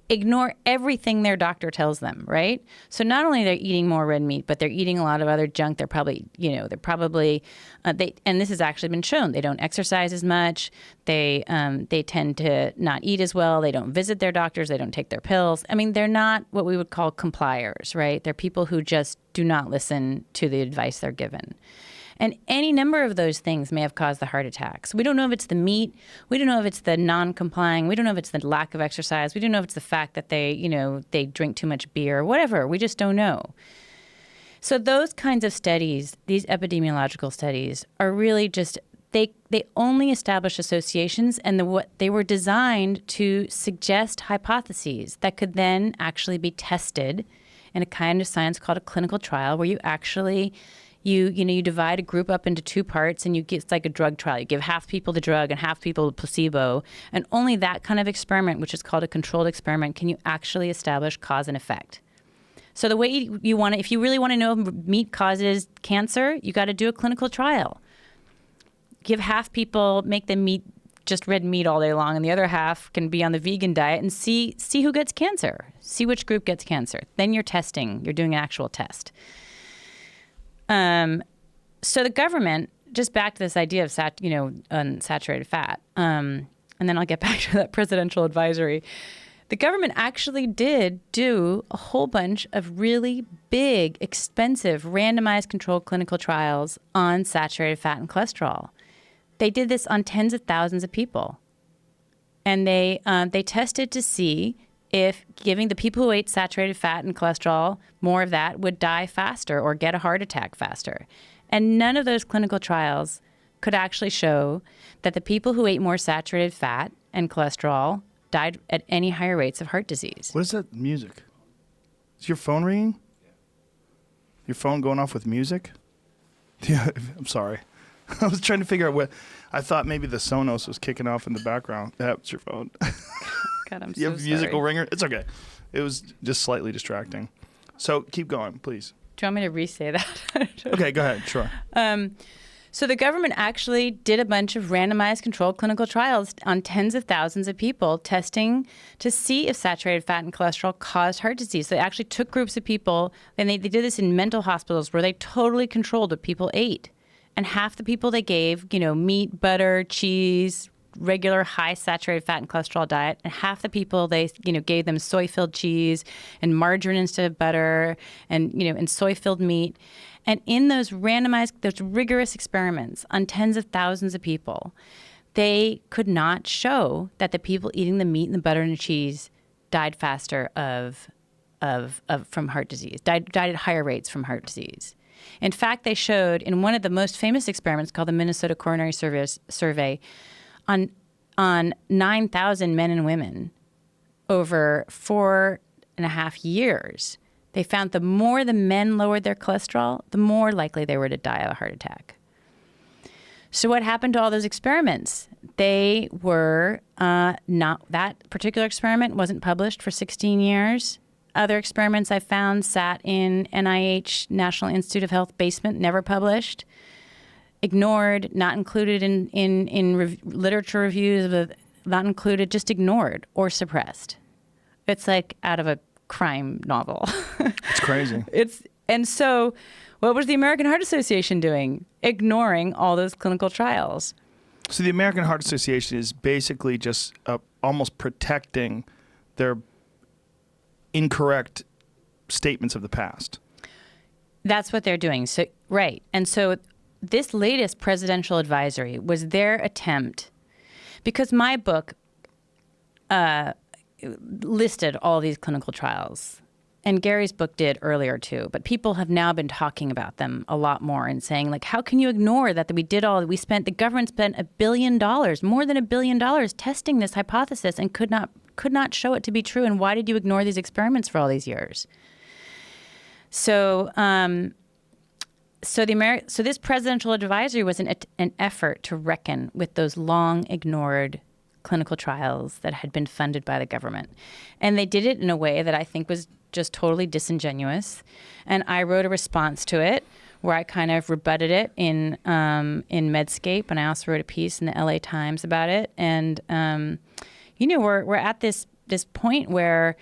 ignore everything their doctor tells them, right? So not only they're eating more red meat, but they're eating a lot of other junk. They're probably, and this has actually been shown. They don't exercise as much. They tend to not eat as well. They don't visit their doctors. They don't take their pills. I mean, they're not what we would call compliers, right? They're people who just do not listen to the advice they're given. And any number of those things may have caused the heart attacks. We don't know if it's the meat. We don't know if it's the non-complying. We don't know if it's the lack of exercise. We don't know if it's the fact that they drink too much beer, whatever. We just don't know. So those kinds of studies, these epidemiological studies, are really just, they only establish associations, and what they were designed to suggest hypotheses that could then actually be tested in a kind of science called a clinical trial, where you actually you divide a group up into two parts, and it's like a drug trial. You give half people the drug and half people the placebo, and only that kind of experiment, which is called a controlled experiment, can you actually establish cause and effect. So the way you want to, if you really want to know if meat causes cancer, you got to do a clinical trial. Give half people, make them eat just red meat all day long, and the other half can be on the vegan diet, and see who gets cancer. See which group gets cancer. Then you're testing. You're doing an actual test. So the government, just back to this idea of unsaturated fat, and then I'll get back to that presidential advisory. The government actually did do a whole bunch of really big, expensive, randomized controlled clinical trials on saturated fat and cholesterol. They did this on tens of thousands of people, and they tested to see if giving the people who ate saturated fat and cholesterol more of that would die faster or get a heart attack faster. And none of those clinical trials could actually show that the people who ate more saturated fat and cholesterol died at any higher rates of heart disease. What is that music? Is your phone ringing? Your phone going off with music? Yeah, I'm sorry. I was trying to figure out what. I thought maybe the Sonos was kicking off in the background. That's your phone. God, I'm so You have a musical sorry. ringer? It's okay. It was just slightly distracting. So keep going, please. Do you want me to re-say that? Okay, go ahead. Sure. So the government actually did a bunch of randomized controlled clinical trials on tens of thousands of people testing to see if saturated fat and cholesterol caused heart disease. They actually took groups of people, and they did this in mental hospitals where they totally controlled what people ate. And half the people they gave, meat, butter, cheese, regular high saturated fat and cholesterol diet, and half the people they gave them soy-filled cheese and margarine instead of butter and soy-filled meat. And in those those rigorous experiments on tens of thousands of people, they could not show that the people eating the meat and the butter and the cheese died faster from heart disease, died at higher rates from heart disease. In fact, they showed in one of the most famous experiments called the Minnesota Coronary Survey on 9,000 men and women over 4.5 years, they found the more the men lowered their cholesterol, the more likely they were to die of a heart attack. So what happened to all those experiments? They were not, that particular experiment wasn't published for 16 years. Other experiments I found sat in NIH, National Institute of Health basement, never published, ignored, not included in literature reviews, not included, just ignored or suppressed. It's like out of a crime novel. It's crazy. And so what was the American Heart Association doing? Ignoring all those clinical trials. So the American Heart Association is basically just almost protecting their incorrect statements of the past. That's what they're doing. So right. And so this latest presidential advisory was their attempt, because my book listed all these clinical trials, and Gary's book did earlier too, but people have now been talking about them a lot more and saying, like, how can you ignore that the government spent $1 billion, more than $1 billion testing this hypothesis and could not show it to be true, and why did you ignore these experiments for all these years? So this presidential advisory was an effort to reckon with those long ignored clinical trials that had been funded by the government. And they did it in a way that I think was just totally disingenuous. And I wrote a response to it where I kind of rebutted it in Medscape, and I also wrote a piece in the LA Times about it. And we're at this point where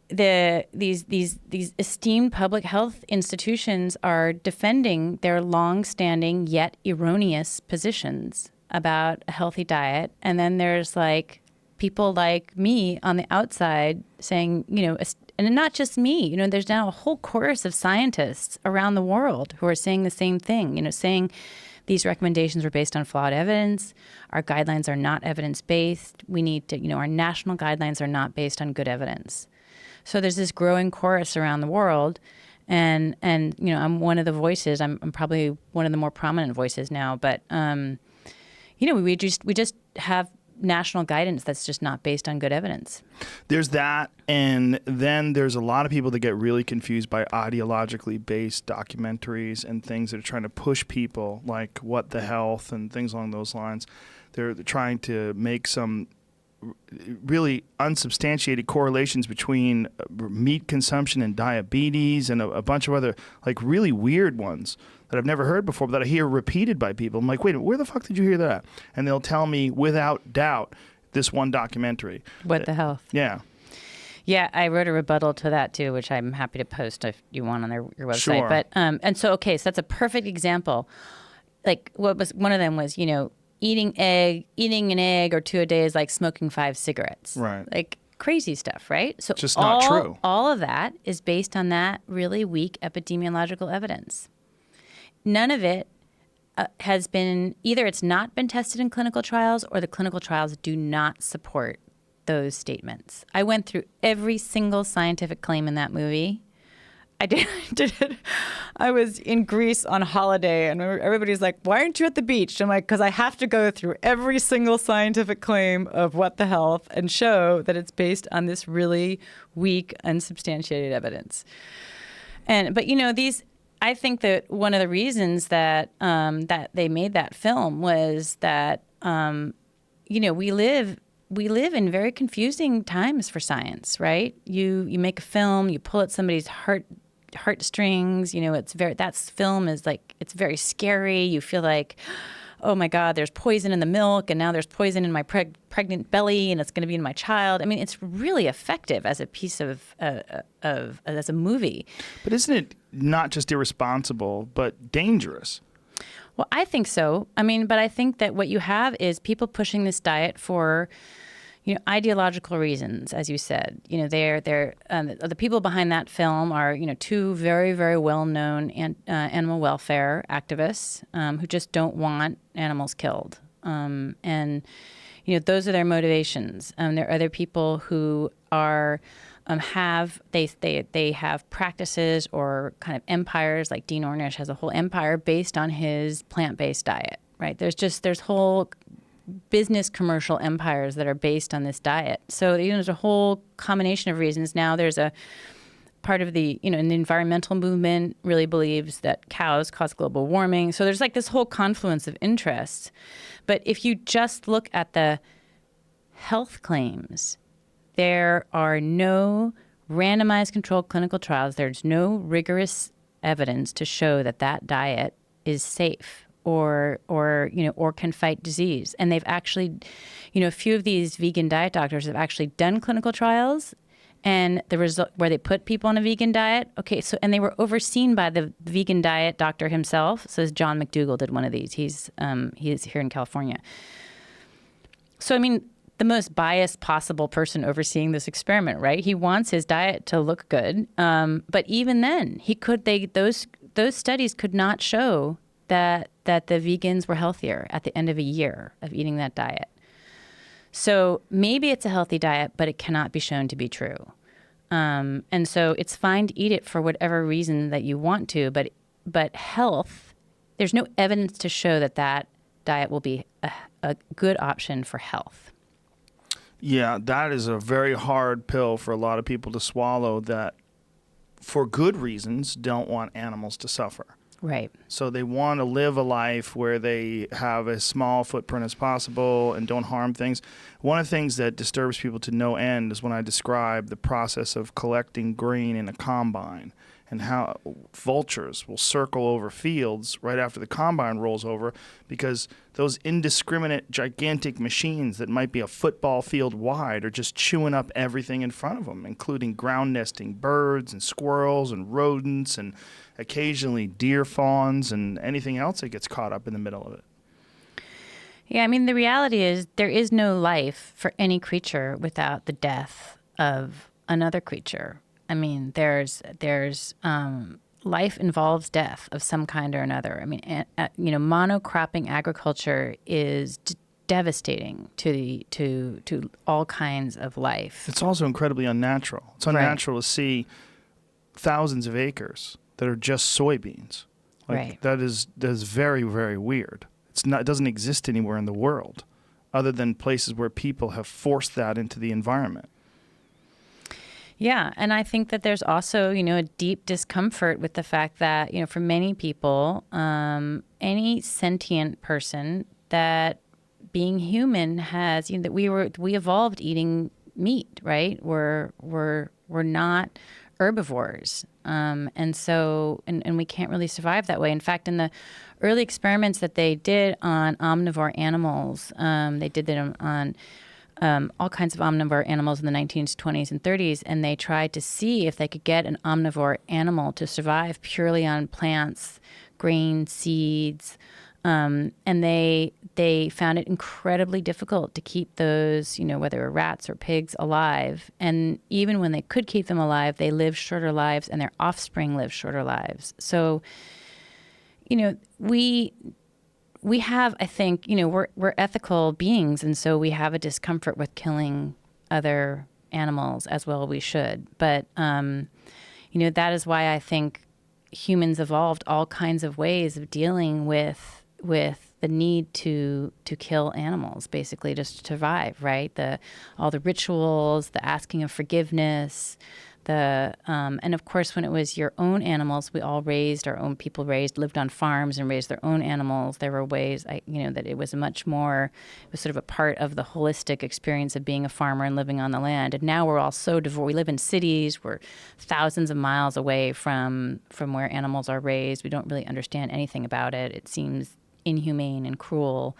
these esteemed public health institutions are defending their long-standing yet erroneous positions about a healthy diet, and then there's like people like me on the outside saying, and not just me, there's now a whole chorus of scientists around the world who are saying the same thing, saying these recommendations were based on flawed evidence. Our guidelines are not evidence-based. We need to, our national guidelines are not based on good evidence. So there's this growing chorus around the world, and I'm one of the voices. I'm probably one of the more prominent voices now, but we just have national guidance that's just not based on good evidence. There's that, and then there's a lot of people that get really confused by ideologically based documentaries and things that are trying to push people, like What the Health and things along those lines. They're trying to make some really unsubstantiated correlations between meat consumption and diabetes and a bunch of other like really weird ones that I've never heard before, but that I hear repeated by people. I'm like, wait, where the fuck did you hear that? And they'll tell me without doubt this one documentary. What the Health? Yeah. Yeah, I wrote a rebuttal to that too, which I'm happy to post if you want on your website. Sure. But so that's a perfect example. Like one of them was, eating an egg or two a day is like smoking 5 cigarettes. Right. Like crazy stuff, right? So just not true. All of that is based on that really weak epidemiological evidence. None of it has been, either it's not been tested in clinical trials or the clinical trials do not support those statements. I went through every single scientific claim in that movie. I did it. I was in Greece on holiday, and everybody's like, "Why aren't you at the beach?" I'm like, "Because I have to go through every single scientific claim of what the health and show that it's based on this really weak, unsubstantiated evidence." But I think that one of the reasons that that they made that film was that we live in very confusing times for science, right? You make a film, you pull at somebody's heartstrings. That film is like, it's very scary. You feel like, oh my God, there's poison in the milk, and now there's poison in my pregnant belly, and it's going to be in my child. I mean, it's really effective as a piece of as a movie. But isn't it not just irresponsible, but dangerous? Well, I think so. I mean, but I think that what you have is people pushing this diet for, ideological reasons, as you said. The people behind that film are, two very, very well-known animal welfare activists who just don't want animals killed. Those are their motivations. There are other people who are they have practices or kind of empires, like Dean Ornish has a whole empire based on his plant-based diet, right? There's whole business commercial empires that are based on this diet. So there's a whole combination of reasons. Now there's a part of the the environmental movement really believes that cows cause global warming. So there's like this whole confluence of interests. But if you just look at the health claims, there are no randomized controlled clinical trials. There's no rigorous evidence to show that diet is safe or can fight disease. And they've actually, a few of these vegan diet doctors have actually done clinical trials, and the result where they put people on a vegan diet. Okay, so and they were overseen by the vegan diet doctor himself. So John McDougall did one of these. He's here in California. So I mean, the most biased possible person overseeing this experiment, right? He wants his diet to look good, but even then, those studies could not show that the vegans were healthier at the end of a year of eating that diet. So maybe it's a healthy diet, but it cannot be shown to be true. And so it's fine to eat it for whatever reason that you want to, but health, there's no evidence to show that diet will be a good option for health. Yeah, that is a very hard pill for a lot of people to swallow that, for good reasons, don't want animals to suffer. Right. So they want to live a life where they have as small footprint as possible and don't harm things. One of the things that disturbs people to no end is when I describe the process of collecting grain in a combine and how vultures will circle over fields right after the combine rolls over, because those indiscriminate, gigantic machines that might be a football field wide are just chewing up everything in front of them, including ground nesting birds and squirrels and rodents and occasionally deer fawns and anything else that gets caught up in the middle of it. Yeah, I mean, the reality is there is no life for any creature without the death of another creature. I mean, there's life involves death of some kind or another. I mean, monocropping agriculture is devastating to all kinds of life. It's also incredibly unnatural. It's unnatural to see thousands of acres that are just soybeans. Right. That is very, very weird. It doesn't exist anywhere in the world other than places where people have forced that into the environment. Yeah, and I think that there's also, a deep discomfort with the fact that, for many people, any sentient person, that being human has, that we evolved eating meat, right? We're not herbivores, and so and we can't really survive that way. In fact, in the early experiments that they did on omnivore animals, they did that on all kinds of omnivore animals in the 1920s and 30s, and they tried to see if they could get an omnivore animal to survive purely on plants, grain, seeds, and they found it incredibly difficult to keep those, whether it were rats or pigs, alive. And even when they could keep them alive, they lived shorter lives, and their offspring lived shorter lives. So, we have, I think, we're ethical beings, and so we have a discomfort with killing other animals as well we should. But, that is why I think humans evolved all kinds of ways of dealing with the need to kill animals, basically, just to survive, right? All the rituals, the asking of forgiveness, and of course, when it was your own animals, people lived on farms and raised their own animals. There were ways, that it was sort of a part of the holistic experience of being a farmer and living on the land. And now we're all so divorced. We live in cities. We're thousands of miles away from where animals are raised. We don't really understand anything about it. It seems inhumane and cruel.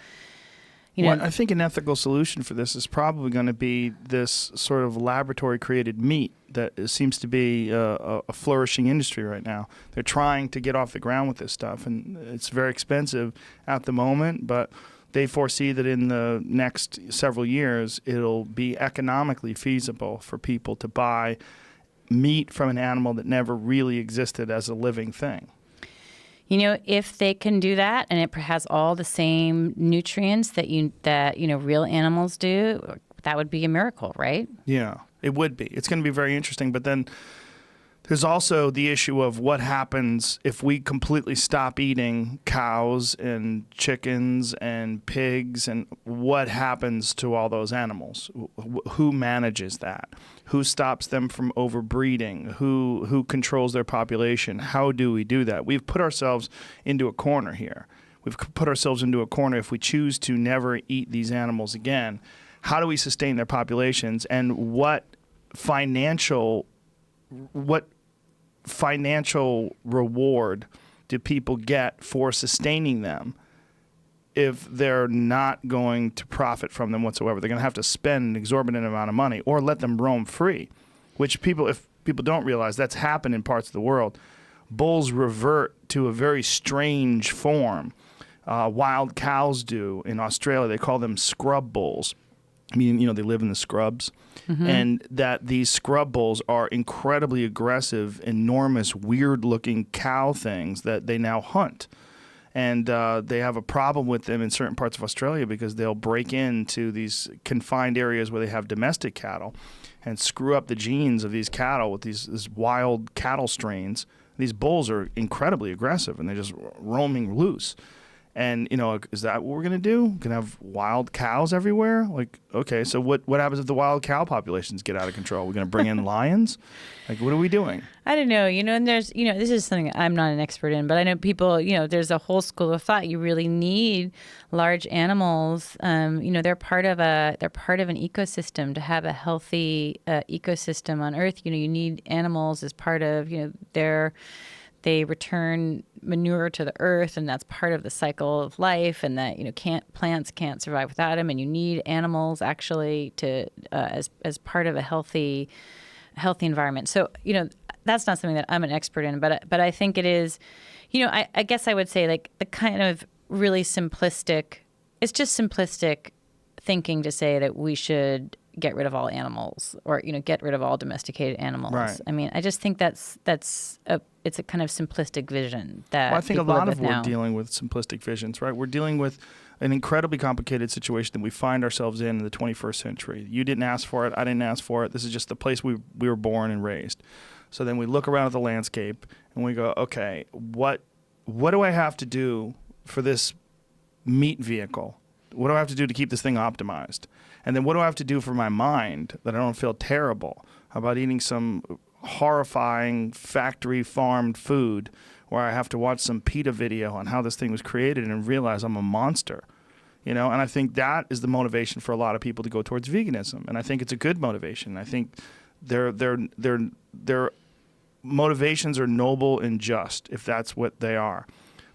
Well, I think an ethical solution for this is probably going to be this sort of laboratory-created meat that seems to be a flourishing industry right now. They're trying to get off the ground with this stuff, and it's very expensive at the moment, but they foresee that in the next several years, it'll be economically feasible for people to buy meat from an animal that never really existed as a living thing. If they can do that, and it has all the same nutrients that real animals do, that would be a miracle, right? Yeah, it would be. It's going to be very interesting. But then there's also the issue of what happens if we completely stop eating cows and chickens and pigs, and what happens to all those animals? Who manages that? Who stops them from overbreeding? Who controls their population? How do we do that? We've put ourselves into a corner here. We've put ourselves into a corner if we choose to never eat these animals again. How do we sustain their populations, and what financial reward do people get for sustaining them if they're not going to profit from them whatsoever? They're going to have to spend an exorbitant amount of money or let them roam free, which if people don't realize, that's happened in parts of the world. Bulls revert to a very strange form. Wild cows do. In Australia, they call them scrub bulls. I mean, they live in the scrubs. Mm-hmm. And that these scrub bulls are incredibly aggressive, enormous, weird-looking cow things that they now hunt. And they have a problem with them in certain parts of Australia because they'll break into these confined areas where they have domestic cattle and screw up the genes of these cattle with these wild cattle strains. These bulls are incredibly aggressive, and they're just roaming loose. And, is that what we're going to do? Going to have wild cows everywhere? Like, okay, so what happens if the wild cow populations get out of control? We're going to bring in lions? Like, what are we doing? I don't know. And there's, this is something I'm not an expert in, but I know people, there's a whole school of thought. You really need large animals. They're part of an ecosystem. To have a healthy ecosystem on Earth, you need animals as part of, they return manure to the earth, and that's part of the cycle of life, and that plants can't survive without them, and you need animals actually to as part of a healthy environment. So that's not something that I'm an expert in, but I think it is. I guess I would say, like, the kind of really simplistic. It's just simplistic thinking to say that we should get rid of all animals, or get rid of all domesticated animals. Right. I mean, I just think it's a kind of simplistic vision that I think a lot of we're dealing with simplistic visions, right? We're dealing with an incredibly complicated situation that we find ourselves in the 21st century. You didn't ask for it. I didn't ask for it. This is just the place we were born and raised. So then we look around at the landscape and we go, okay, what do I have to do for this meat vehicle? What do I have to do to keep this thing optimized? And then what do I have to do for my mind that I don't feel terrible about eating some horrifying factory farmed food where I have to watch some PETA video on how this thing was created and realize I'm a monster? And I think that is the motivation for a lot of people to go towards veganism. And I think it's a good motivation. I think their motivations are noble and just, if that's what they are.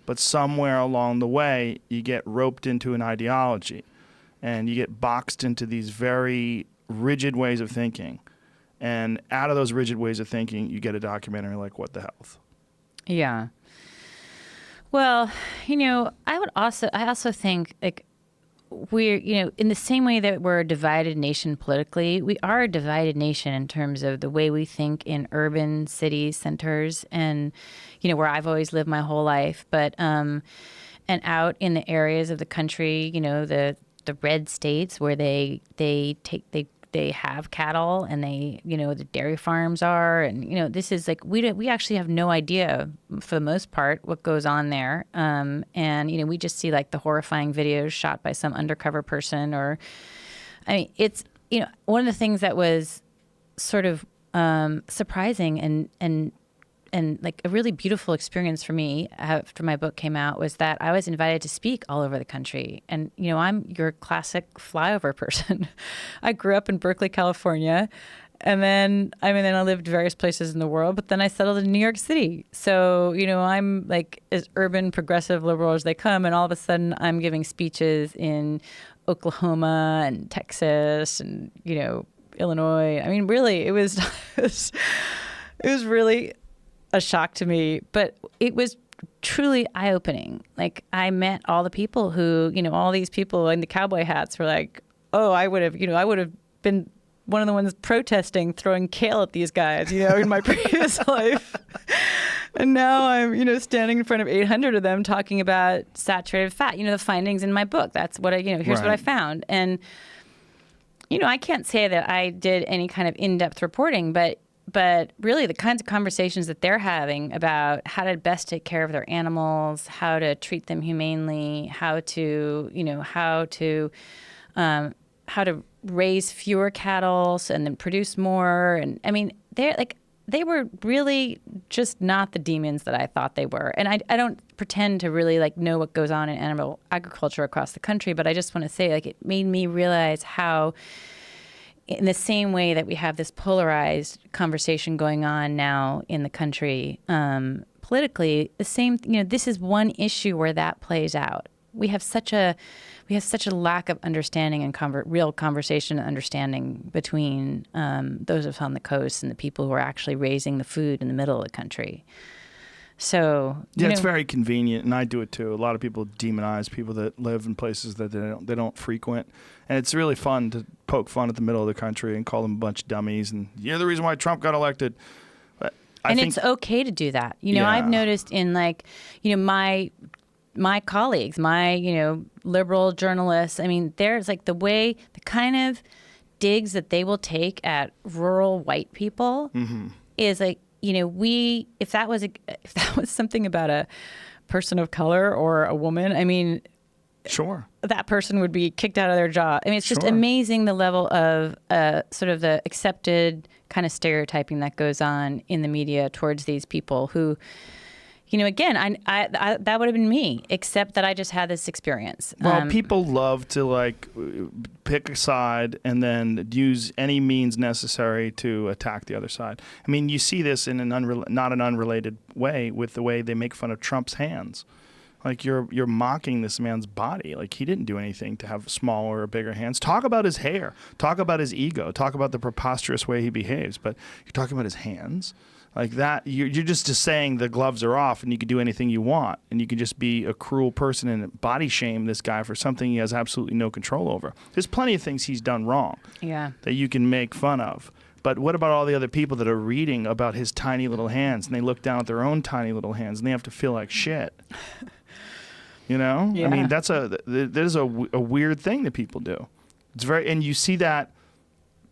But somewhere along the way, you get roped into an ideology, and you get boxed into these very rigid ways of thinking. And out of those rigid ways of thinking, you get a documentary like What the Health. Yeah. Well, I also think, like, we're, in the same way that we're a divided nation politically, we are a divided nation in terms of the way we think in urban city centers and, where I've always lived my whole life. But, and out in the areas of the country, the red states where they they have cattle and they, the dairy farms are, and, this is like, we actually have no idea for the most part what goes on there. And, we just see like the horrifying videos shot by some undercover person it's, one of the things that was sort of surprising and like a really beautiful experience for me after my book came out was that I was invited to speak all over the country. And, I'm your classic flyover person. I grew up in Berkeley, California. And then, I lived various places in the world, but then I settled in New York City. So, I'm like as urban, progressive, liberal as they come. And all of a sudden I'm giving speeches in Oklahoma and Texas and, Illinois. Really, it was, it was really a shock to me, but it was truly eye-opening. Like I met all the people who, all these people in the cowboy hats were like, oh, I would have been one of the ones protesting, throwing kale at these guys, in my previous life. And now I'm, standing in front of 800 of them talking about saturated fat, the findings in my book. That's what here's right. what I found. And, I can't say that I did any kind of in-depth reporting, but really the kinds of conversations that they're having about how to best take care of their animals, how to treat them humanely, how to raise fewer cattle and then produce more. And they were really just not the demons that I thought they were. And I don't pretend to really know what goes on in animal agriculture across the country, but I just want to say it made me realize how, in the same way that we have this polarized conversation going on now in the country, politically, the same. This is one issue where that plays out. We have such a lack of understanding and real conversation and understanding between those of us on the coast and the people who are actually raising the food in the middle of the country. So it's very convenient, and I do it too. A lot of people demonize people that live in places that they don't frequent, and it's really fun to poke fun at the middle of the country and call them a bunch of dummies. And you're the reason why Trump got elected. But I think it's okay to do that. I've noticed in my colleagues, my liberal journalists. There's the kind of digs that they will take at rural white people is if that was something about a person of color or a woman, sure, that person would be kicked out of their job. It's just Sure. amazing the level of sort of the accepted kind of stereotyping that goes on in the media towards these people who, again, I that would have been me, except that I just had this experience. Well, people love to pick a side and then use any means necessary to attack the other side. You see this in not an unrelated way with the way they make fun of Trump's hands. You're mocking this man's body. He didn't do anything to have smaller or bigger hands. Talk about his hair. Talk about his ego. Talk about the preposterous way he behaves. But you're talking about his hands. That, you're just saying the gloves are off and you can do anything you want, and you can just be a cruel person and body shame this guy for something he has absolutely no control over. There's plenty of things he's done wrong that you can make fun of. But what about all the other people that are reading about his tiny little hands, and they look down at their own tiny little hands and they have to feel like shit? Yeah. That is a weird thing that people do. And you see that.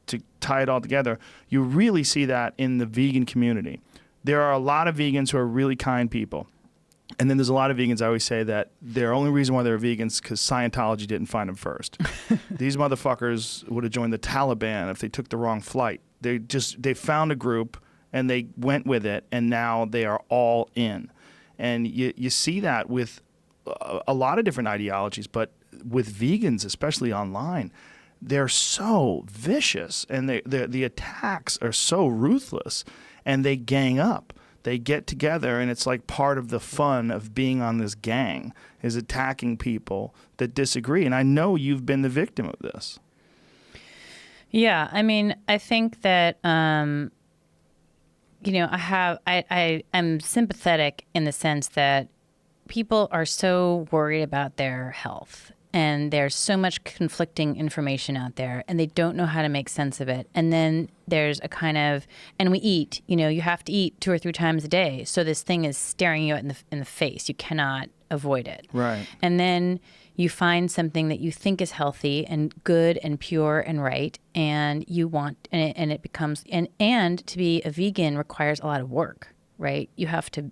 To tie it all together, you really see that in the vegan community. There are a lot of vegans who are really kind people. And then there's a lot of vegans, I always say, that their only reason why they're vegans because Scientology didn't find them first. These motherfuckers would have joined the Taliban if they took the wrong flight. They found a group and they went with it, and now they are all in. And you see that with a lot of different ideologies, but with vegans, especially online, they're so vicious, and the attacks are so ruthless, and they gang up. They get together, and it's part of the fun of being on this gang is attacking people that disagree. And I know you've been the victim of this. Yeah, I think that I'm sympathetic in the sense that people are so worried about their health. And there's so much conflicting information out there, and they don't know how to make sense of it. And then there's a kind of, and we eat, you have to eat 2 or 3 times a day. So this thing is staring you in the face. You cannot avoid it. Right. And then you find something that you think is healthy and good and pure and right, and you want, and it becomes, and to be a vegan requires a lot of work, right? You have to,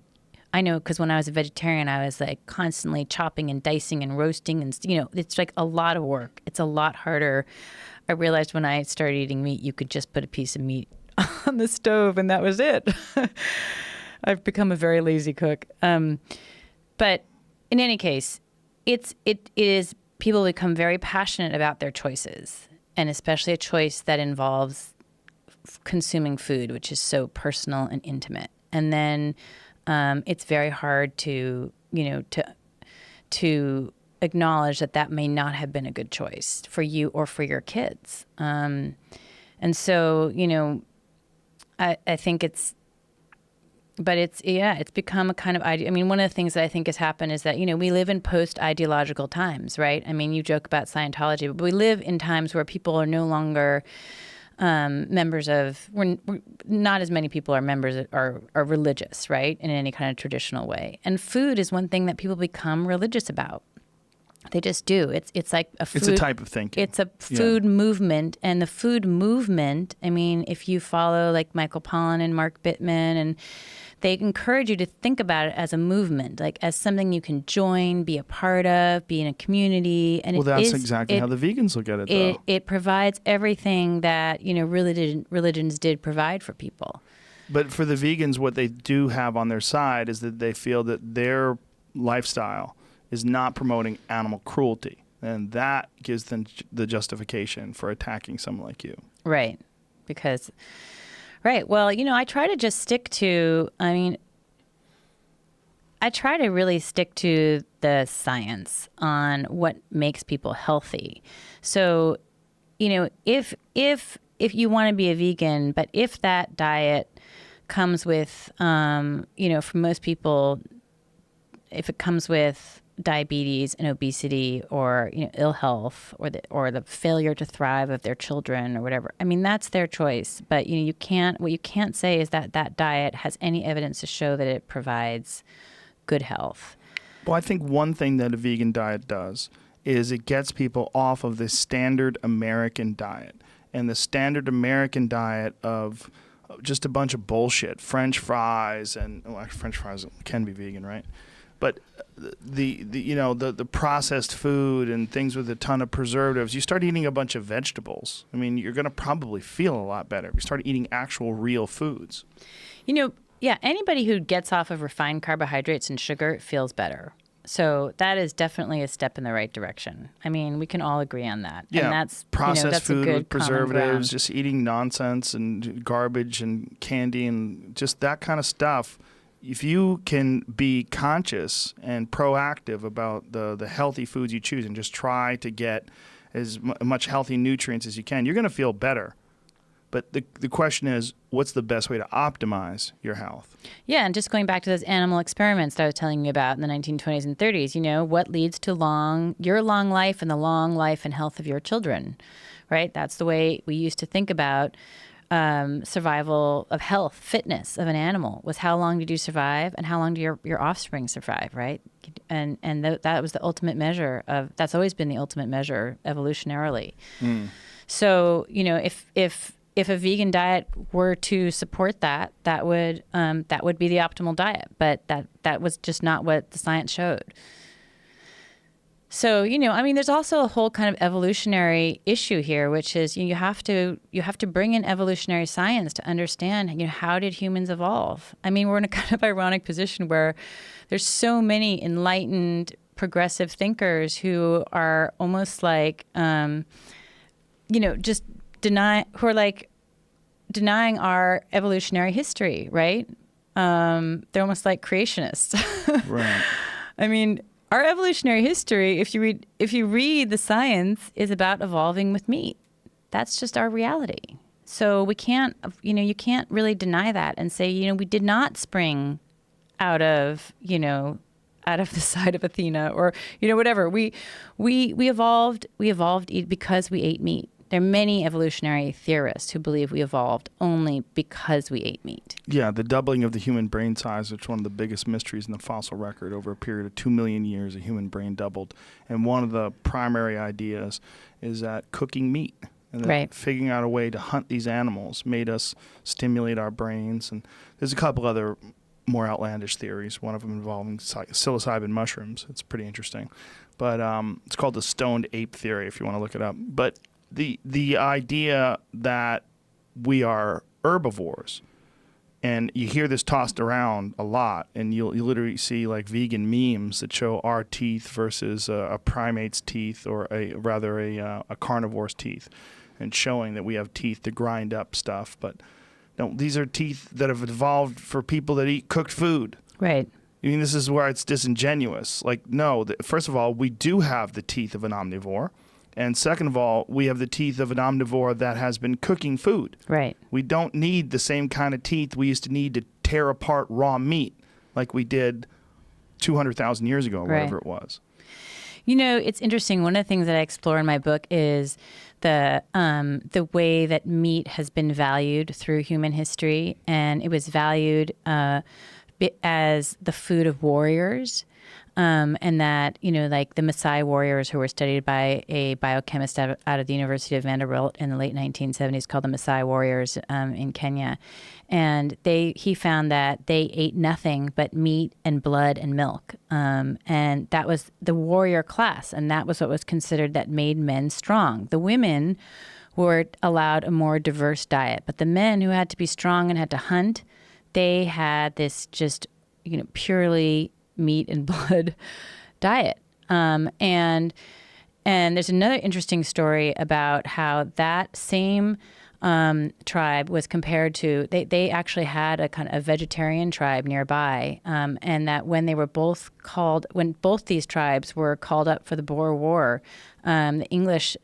I know, because when I was a vegetarian, I was like constantly chopping and dicing and roasting, and it's like a lot of work. It's a lot harder. I realized when I started eating meat, you could just put a piece of meat on the stove and that was it. I've become a very lazy cook. But in any case, it is people become very passionate about their choices, and especially a choice that involves consuming food, which is so personal and intimate. And then it's very hard to acknowledge that may not have been a good choice for you or for your kids. And so, I think it's become a kind of idea. I mean, one of the things that I think has happened is that, we live in post-ideological times, right? I mean, you joke about Scientology, but we live in times where people are no longer members of, not as many people are members are religious, right? In any kind of traditional way. And food is one thing that people become religious about. They just do. It's like a food. It's a type of thinking. It's a food movement. And the food movement, I mean, if you follow like Michael Pollan and Mark Bittman, and they encourage you to think about it as a movement, like as something you can join, be a part of, be in a community. And that's exactly how the vegans look at it, though. It provides everything that, religions did provide for people. But for the vegans, what they do have on their side is that they feel that their lifestyle is not promoting animal cruelty. And that gives them the justification for attacking someone like you. Right. Well, I try to just stick to, I try to really stick to the science on what makes people healthy. So, if you want to be a vegan, but if that diet comes with, for most people, if it comes with diabetes and obesity or ill health or the failure to thrive of their children or whatever, I mean, that's their choice. But what you can't say is that diet has any evidence to show that it provides good health. Well, I think one thing that a vegan diet does is it gets people off of the standard American diet. And the standard American diet of just a bunch of bullshit, French fries, and French fries can be vegan, right? But the processed food and things with a ton of preservatives, you start eating a bunch of vegetables. I mean, you're going to probably feel a lot better if you start eating actual real foods. Anybody who gets off of refined carbohydrates and sugar feels better. So that is definitely a step in the right direction. I mean, we can all agree on that. Yeah, and that's processed that's food a good with preservatives, common ground. just eating nonsense and garbage and candy and just that kind of stuff. If you can be conscious and proactive about the healthy foods you choose and just try to get as much healthy nutrients as you can, you're going to feel better. But the question is, what's the best way to optimize your health? Yeah, and just going back to those animal experiments that I was telling you about in the 1920s and 30s, what leads to your long life and the long life and health of your children, right? That's the way we used to think about survival of health, fitness of an animal, was how long did you survive and how long do your offspring survive, right? And that was the ultimate measure that's always been the ultimate measure evolutionarily. So, if a vegan diet were to support that would be the optimal diet, but that was just not what the science showed. So, there's also a whole kind of evolutionary issue here, which is you have to bring in evolutionary science to understand, how did humans evolve? I mean, we're in a kind of ironic position where there's so many enlightened, progressive thinkers who are almost like, just who are like denying our evolutionary history, right? They're almost like creationists. Right. I mean, our evolutionary history, if you read the science, is about evolving with meat. That's just our reality. So we can't, you can't really deny that and say, we did not spring out of the side of Athena or, whatever. We evolved because we ate meat. There are many evolutionary theorists who believe we evolved only because we ate meat. Yeah, the doubling of the human brain size is one of the biggest mysteries in the fossil record. Over a period of 2 million years, a human brain doubled. And one of the primary ideas is that cooking meat and that figuring out a way to hunt these animals made us stimulate our brains. And there's a couple other more outlandish theories, one of them involving psilocybin mushrooms. It's pretty interesting. But it's called the Stoned Ape Theory if you want to look it up. But the idea that we are herbivores, and you hear this tossed around a lot, and you literally see like vegan memes that show our teeth versus a primate's teeth, or a carnivore's teeth, and showing that we have teeth to grind up stuff. But no, these are teeth that have evolved for people that eat cooked food. Right. I mean, this is where it's disingenuous. Like, no, first of all, we do have the teeth of an omnivore. And second of all, we have the teeth of an omnivore that has been cooking food. Right. We don't need the same kind of teeth we used to need to tear apart raw meat like we did 200,000 years ago, or whatever it was. You know, it's interesting. One of the things that I explore in my book is the way that meat has been valued through human history. And it was valued as the food of warriors. And that, you know, like the Maasai warriors who were studied by a biochemist out of the University of Vanderbilt in the late 1970s called the Maasai warriors in Kenya. And he found that they ate nothing but meat and blood and milk. And that was the warrior class. And that was what was considered that made men strong. The women were allowed a more diverse diet. But the men who had to be strong and had to hunt, they had this just, you know, purely meat and blood diet. And there's another interesting story about how that same tribe was compared to, they actually had a kind of a vegetarian tribe nearby, and that when both these tribes were called up for the Boer War, the English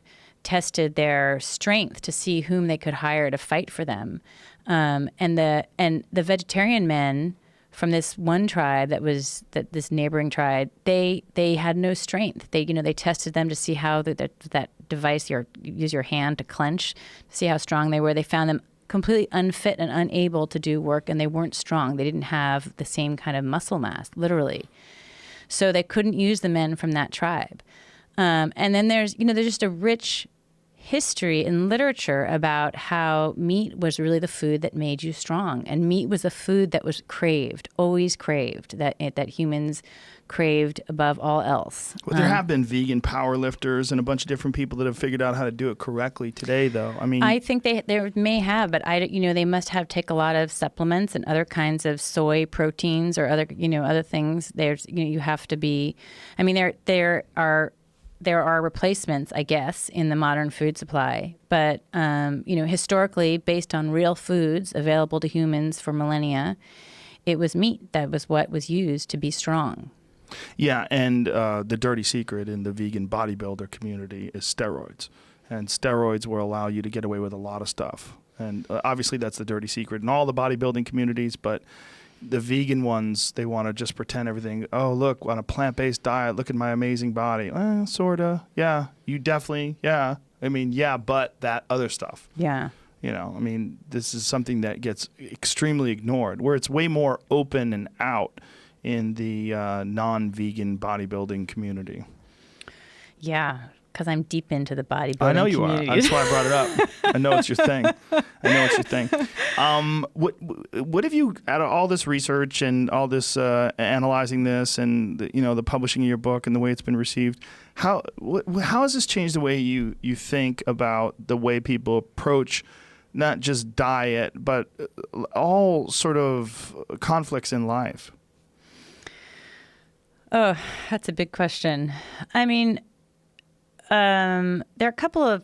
tested their strength to see whom they could hire to fight for them. And the vegetarian men from this one tribe this neighboring tribe, they had no strength. They tested them to see how that device, use your hand to clench, to see how strong they were. They found them completely unfit and unable to do work, and they weren't strong. They didn't have the same kind of muscle mass, literally. So they couldn't use the men from that tribe. And then there's just a rich history and literature about how meat was really the food that made you strong, and meat was a food that was craved, always craved, that humans craved above all else. Well, there have been vegan powerlifters and a bunch of different people that have figured out how to do it correctly today, though. I mean, I think they may have, but they must take a lot of supplements and other kinds of soy proteins or other things. There's you have to be. I mean, there are replacements, I guess, in the modern food supply. But, historically, based on real foods available to humans for millennia, it was meat that was what was used to be strong. Yeah, and the dirty secret in the vegan bodybuilder community is steroids. And steroids will allow you to get away with a lot of stuff. And obviously that's the dirty secret in all the bodybuilding communities, but the vegan ones, they want to just pretend everything. Oh, look, on a plant-based diet, look at my amazing body. Sorta. Yeah, you definitely. Yeah. I mean, yeah, but that other stuff. Yeah. This is something that gets extremely ignored, where it's way more open and out in the non-vegan bodybuilding community. Yeah. Because I'm deep into the bodybuilding I know you community. are. That's why I brought it up. I know it's your thing. What have you, out of all this research and all this analyzing this and the publishing of your book and the way it's been received, how has this changed the way you think about the way people approach not just diet, but all sort of conflicts in life? Oh, that's a big question. I mean, there are a couple of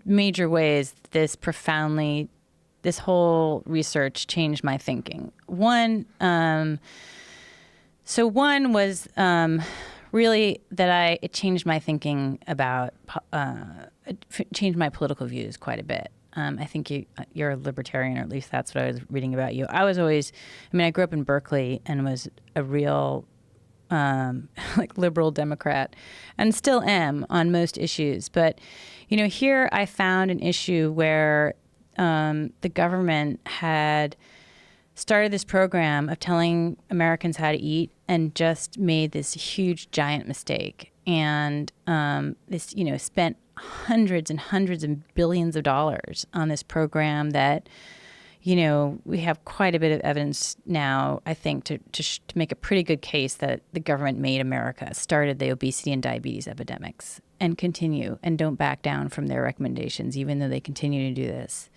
major ways this whole research changed my thinking. One was really that it changed my thinking about, changed my political views quite a bit. I think you're a libertarian, or at least that's what I was reading about you. I grew up in Berkeley and was a real like liberal Democrat, and still am on most issues. But, here I found an issue where the government had started this program of telling Americans how to eat and just made this huge, giant mistake. And spent hundreds and hundreds of billions of dollars on this program that, we have quite a bit of evidence now, I think, to make a pretty good case that the government made America, started the obesity and diabetes epidemics, and continue and don't back down from their recommendations, even though they continue to do this.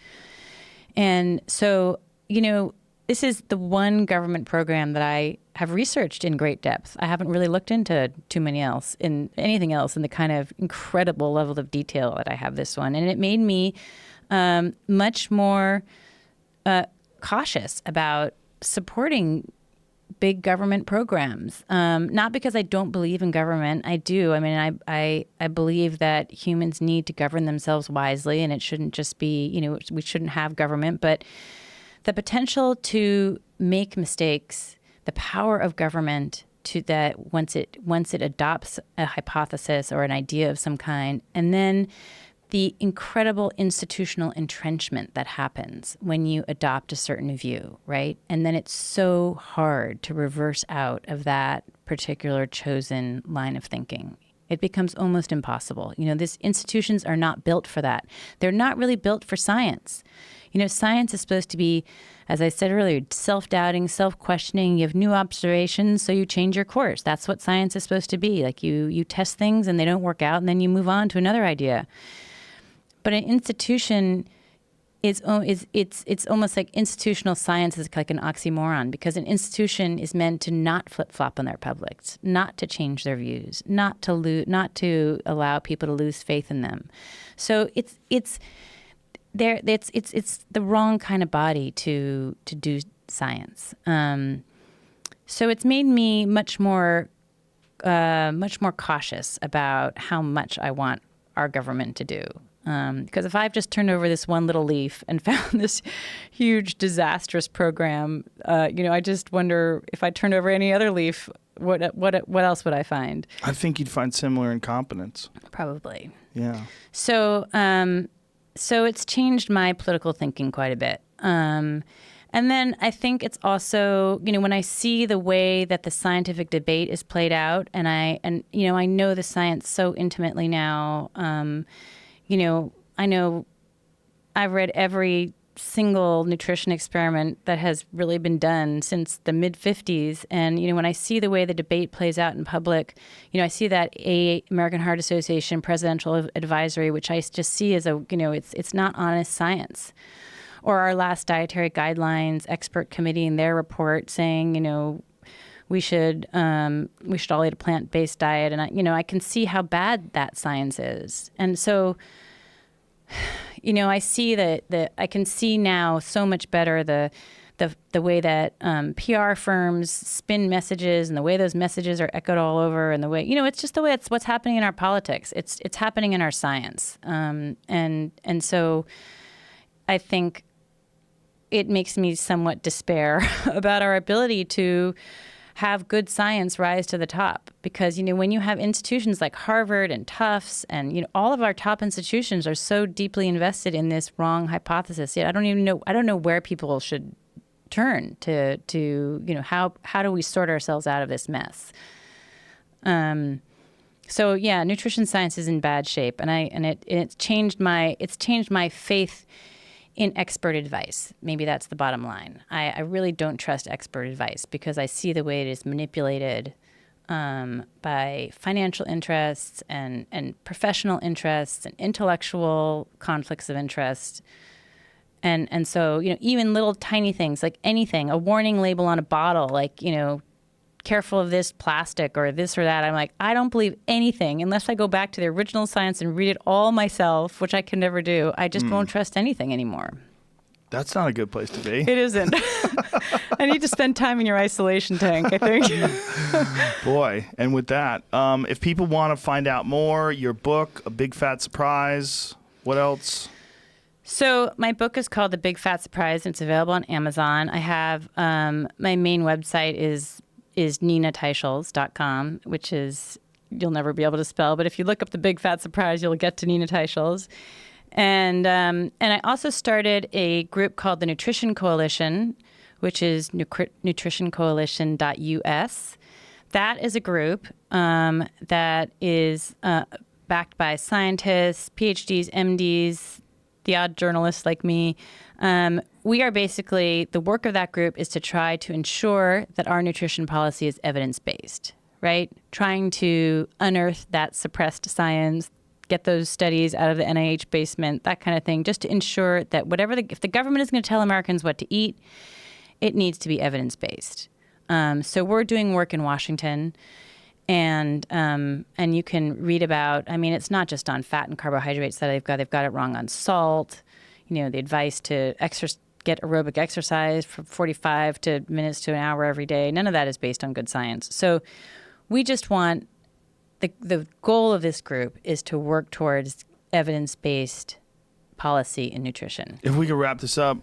And so, this is the one government program that I have researched in great depth. I haven't really looked into anything else in the kind of incredible level of detail that I have this one. And it made me much more cautious about supporting big government programs. Not because I don't believe in government. I do. I mean, I believe that humans need to govern themselves wisely, and it shouldn't just be, we shouldn't have government. But the potential to make mistakes, the power of government to that once it adopts a hypothesis or an idea of some kind, and then the incredible institutional entrenchment that happens when you adopt a certain view, right? And then it's so hard to reverse out of that particular chosen line of thinking. It becomes almost impossible. These institutions are not built for that. They're not really built for science. Science is supposed to be, as I said earlier, self-doubting, self-questioning. You have new observations, so you change your course. That's what science is supposed to be. Like you test things and they don't work out, and then you move on to another idea. But an institution it's almost like institutional science is like an oxymoron, because an institution is meant to not flip-flop on their publics, not to change their views, not to allow people to lose faith in them. So it's the wrong kind of body to do science. So it's made me much more cautious about how much I want our government to do. Because if I've just turned over this one little leaf and found this huge, disastrous program, I just wonder if I turned over any other leaf, what else would I find? I think you'd find similar incompetence. Probably. Yeah. So it's changed my political thinking quite a bit. And then I think it's also, when I see the way that the scientific debate is played out, and I know the science so intimately now. I know I've read every single nutrition experiment that has really been done since the mid-50s. And, when I see the way the debate plays out in public, I see that American Heart Association presidential advisory, which I just see as it's not honest science. Or our last dietary guidelines expert committee in their report saying, we should all eat a plant-based diet, and I can see how bad that science is, and so, I see that I can see now so much better the way that PR firms spin messages, and the way those messages are echoed all over, and the way it's just the way it's what's happening in our politics. It's happening in our science, and so I think it makes me somewhat despair about our ability to have good science rise to the top, because when you have institutions like Harvard and Tufts and all of our top institutions are so deeply invested in this wrong hypothesis, yet I don't know where people should turn to how do we sort ourselves out of this mess. So yeah, nutrition science is in bad shape, and it's changed my faith in expert advice. Maybe that's the bottom line. I really don't trust expert advice, because I see the way it is manipulated by financial interests and professional interests and intellectual conflicts of interest. And so, even little tiny things like anything, a warning label on a bottle, like, careful of this plastic or this or that. I'm like, I don't believe anything unless I go back to the original science and read it all myself, which I can never do. I just won't trust anything anymore. That's not a good place to be. It isn't. I need to spend time in your isolation tank, I think. Boy, and with that, if people want to find out more, your book, A Big Fat Surprise, what else? So my book is called The Big Fat Surprise, and it's available on Amazon. I have my main website is is NinaTeicholz.com, which is, you'll never be able to spell, but if you look up the big fat surprise, you'll get to Nina Teicholz. And I also started a group called the Nutrition Coalition, which is nutritioncoalition.us. That is a group that is backed by scientists, PhDs, MDs, the odd journalists like me. We are basically, the work of that group is to try to ensure that our nutrition policy is evidence-based, right? Trying to unearth that suppressed science, get those studies out of the NIH basement, that kind of thing, just to ensure that if the government is going to tell Americans what to eat, it needs to be evidence-based. So we're doing work in Washington, and you can read about, I mean, it's not just on fat and carbohydrates that they've got it wrong on salt, the advice to get aerobic exercise from 45 minutes to an hour every day. None of that is based on good science. So we just want, the goal of this group is to work towards evidence-based policy in nutrition. If we could wrap this up,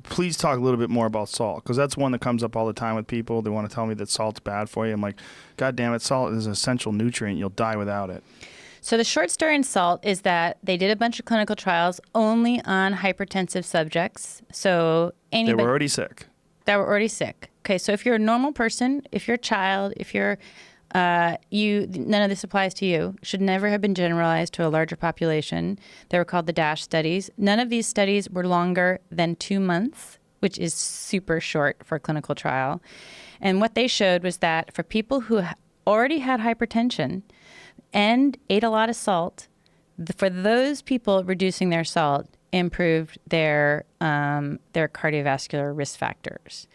please talk a little bit more about salt, because that's one that comes up all the time with people. They want to tell me that salt's bad for you. I'm like, God damn it, salt is an essential nutrient. You'll die without it. So the short story in salt is that they did a bunch of clinical trials only on hypertensive subjects. So anybody They were already sick. That were already sick. Okay, so if you're a normal person, if you're a child, if you're none of this applies to you. Should never have been generalized to a larger population. They were called the DASH studies. None of these studies were longer than 2 months, which is super short for a clinical trial. And what they showed was that for people who already had hypertension and ate a lot of salt, for those people, reducing their salt improved their cardiovascular risk factors.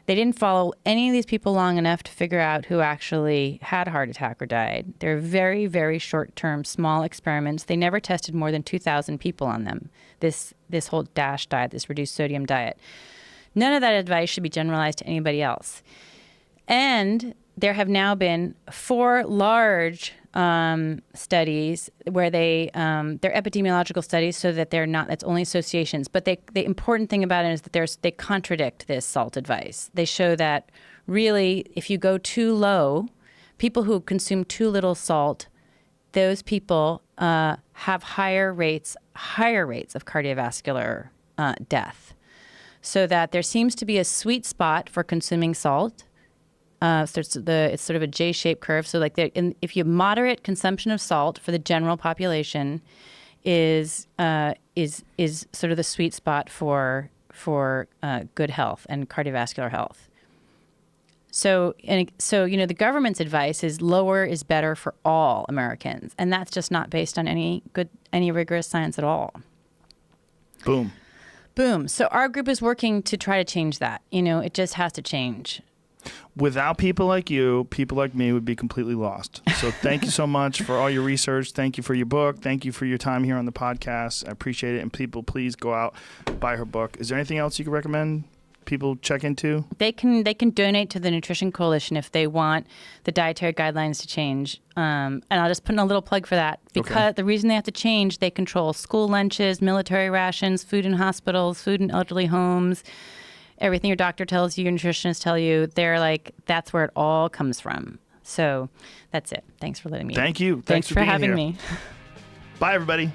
They didn't follow any of these people long enough to figure out who actually had a heart attack or died. They're very, very short-term, small experiments. They never tested more than 2,000 people on them, this whole DASH diet, this reduced sodium diet. None of that advice should be generalized to anybody else. And there have now been 4 large studies where they're epidemiological studies, so that that's only associations. But the important thing about it is that they contradict this salt advice. They show that really, if you go too low, people who consume too little salt, those people have higher rates of cardiovascular death. So that there seems to be a sweet spot for consuming salt. So it's sort of a J-shaped curve. So if you have moderate consumption of salt for the general population, is sort of the sweet spot for good health and cardiovascular health. So the government's advice is lower is better for all Americans, and that's just not based on any rigorous science at all. Boom. So our group is working to try to change that. It just has to change. Without people like you, people like me would be completely lost. So thank you so much for all your research. Thank you for your book. Thank you for your time here on the podcast. I appreciate it. And people, please go out, buy her book. Is there anything else you could recommend people check into? They can donate to the Nutrition Coalition if they want the dietary guidelines to change. And I'll just put in a little plug for that, because the reason they have to change, they control school lunches, military rations, food in hospitals, food in elderly homes. Everything your doctor tells you, your nutritionists tell you, that's where it all comes from. So that's it. Thanks for letting me. Thank you. Thanks for being having here. me. Bye, everybody.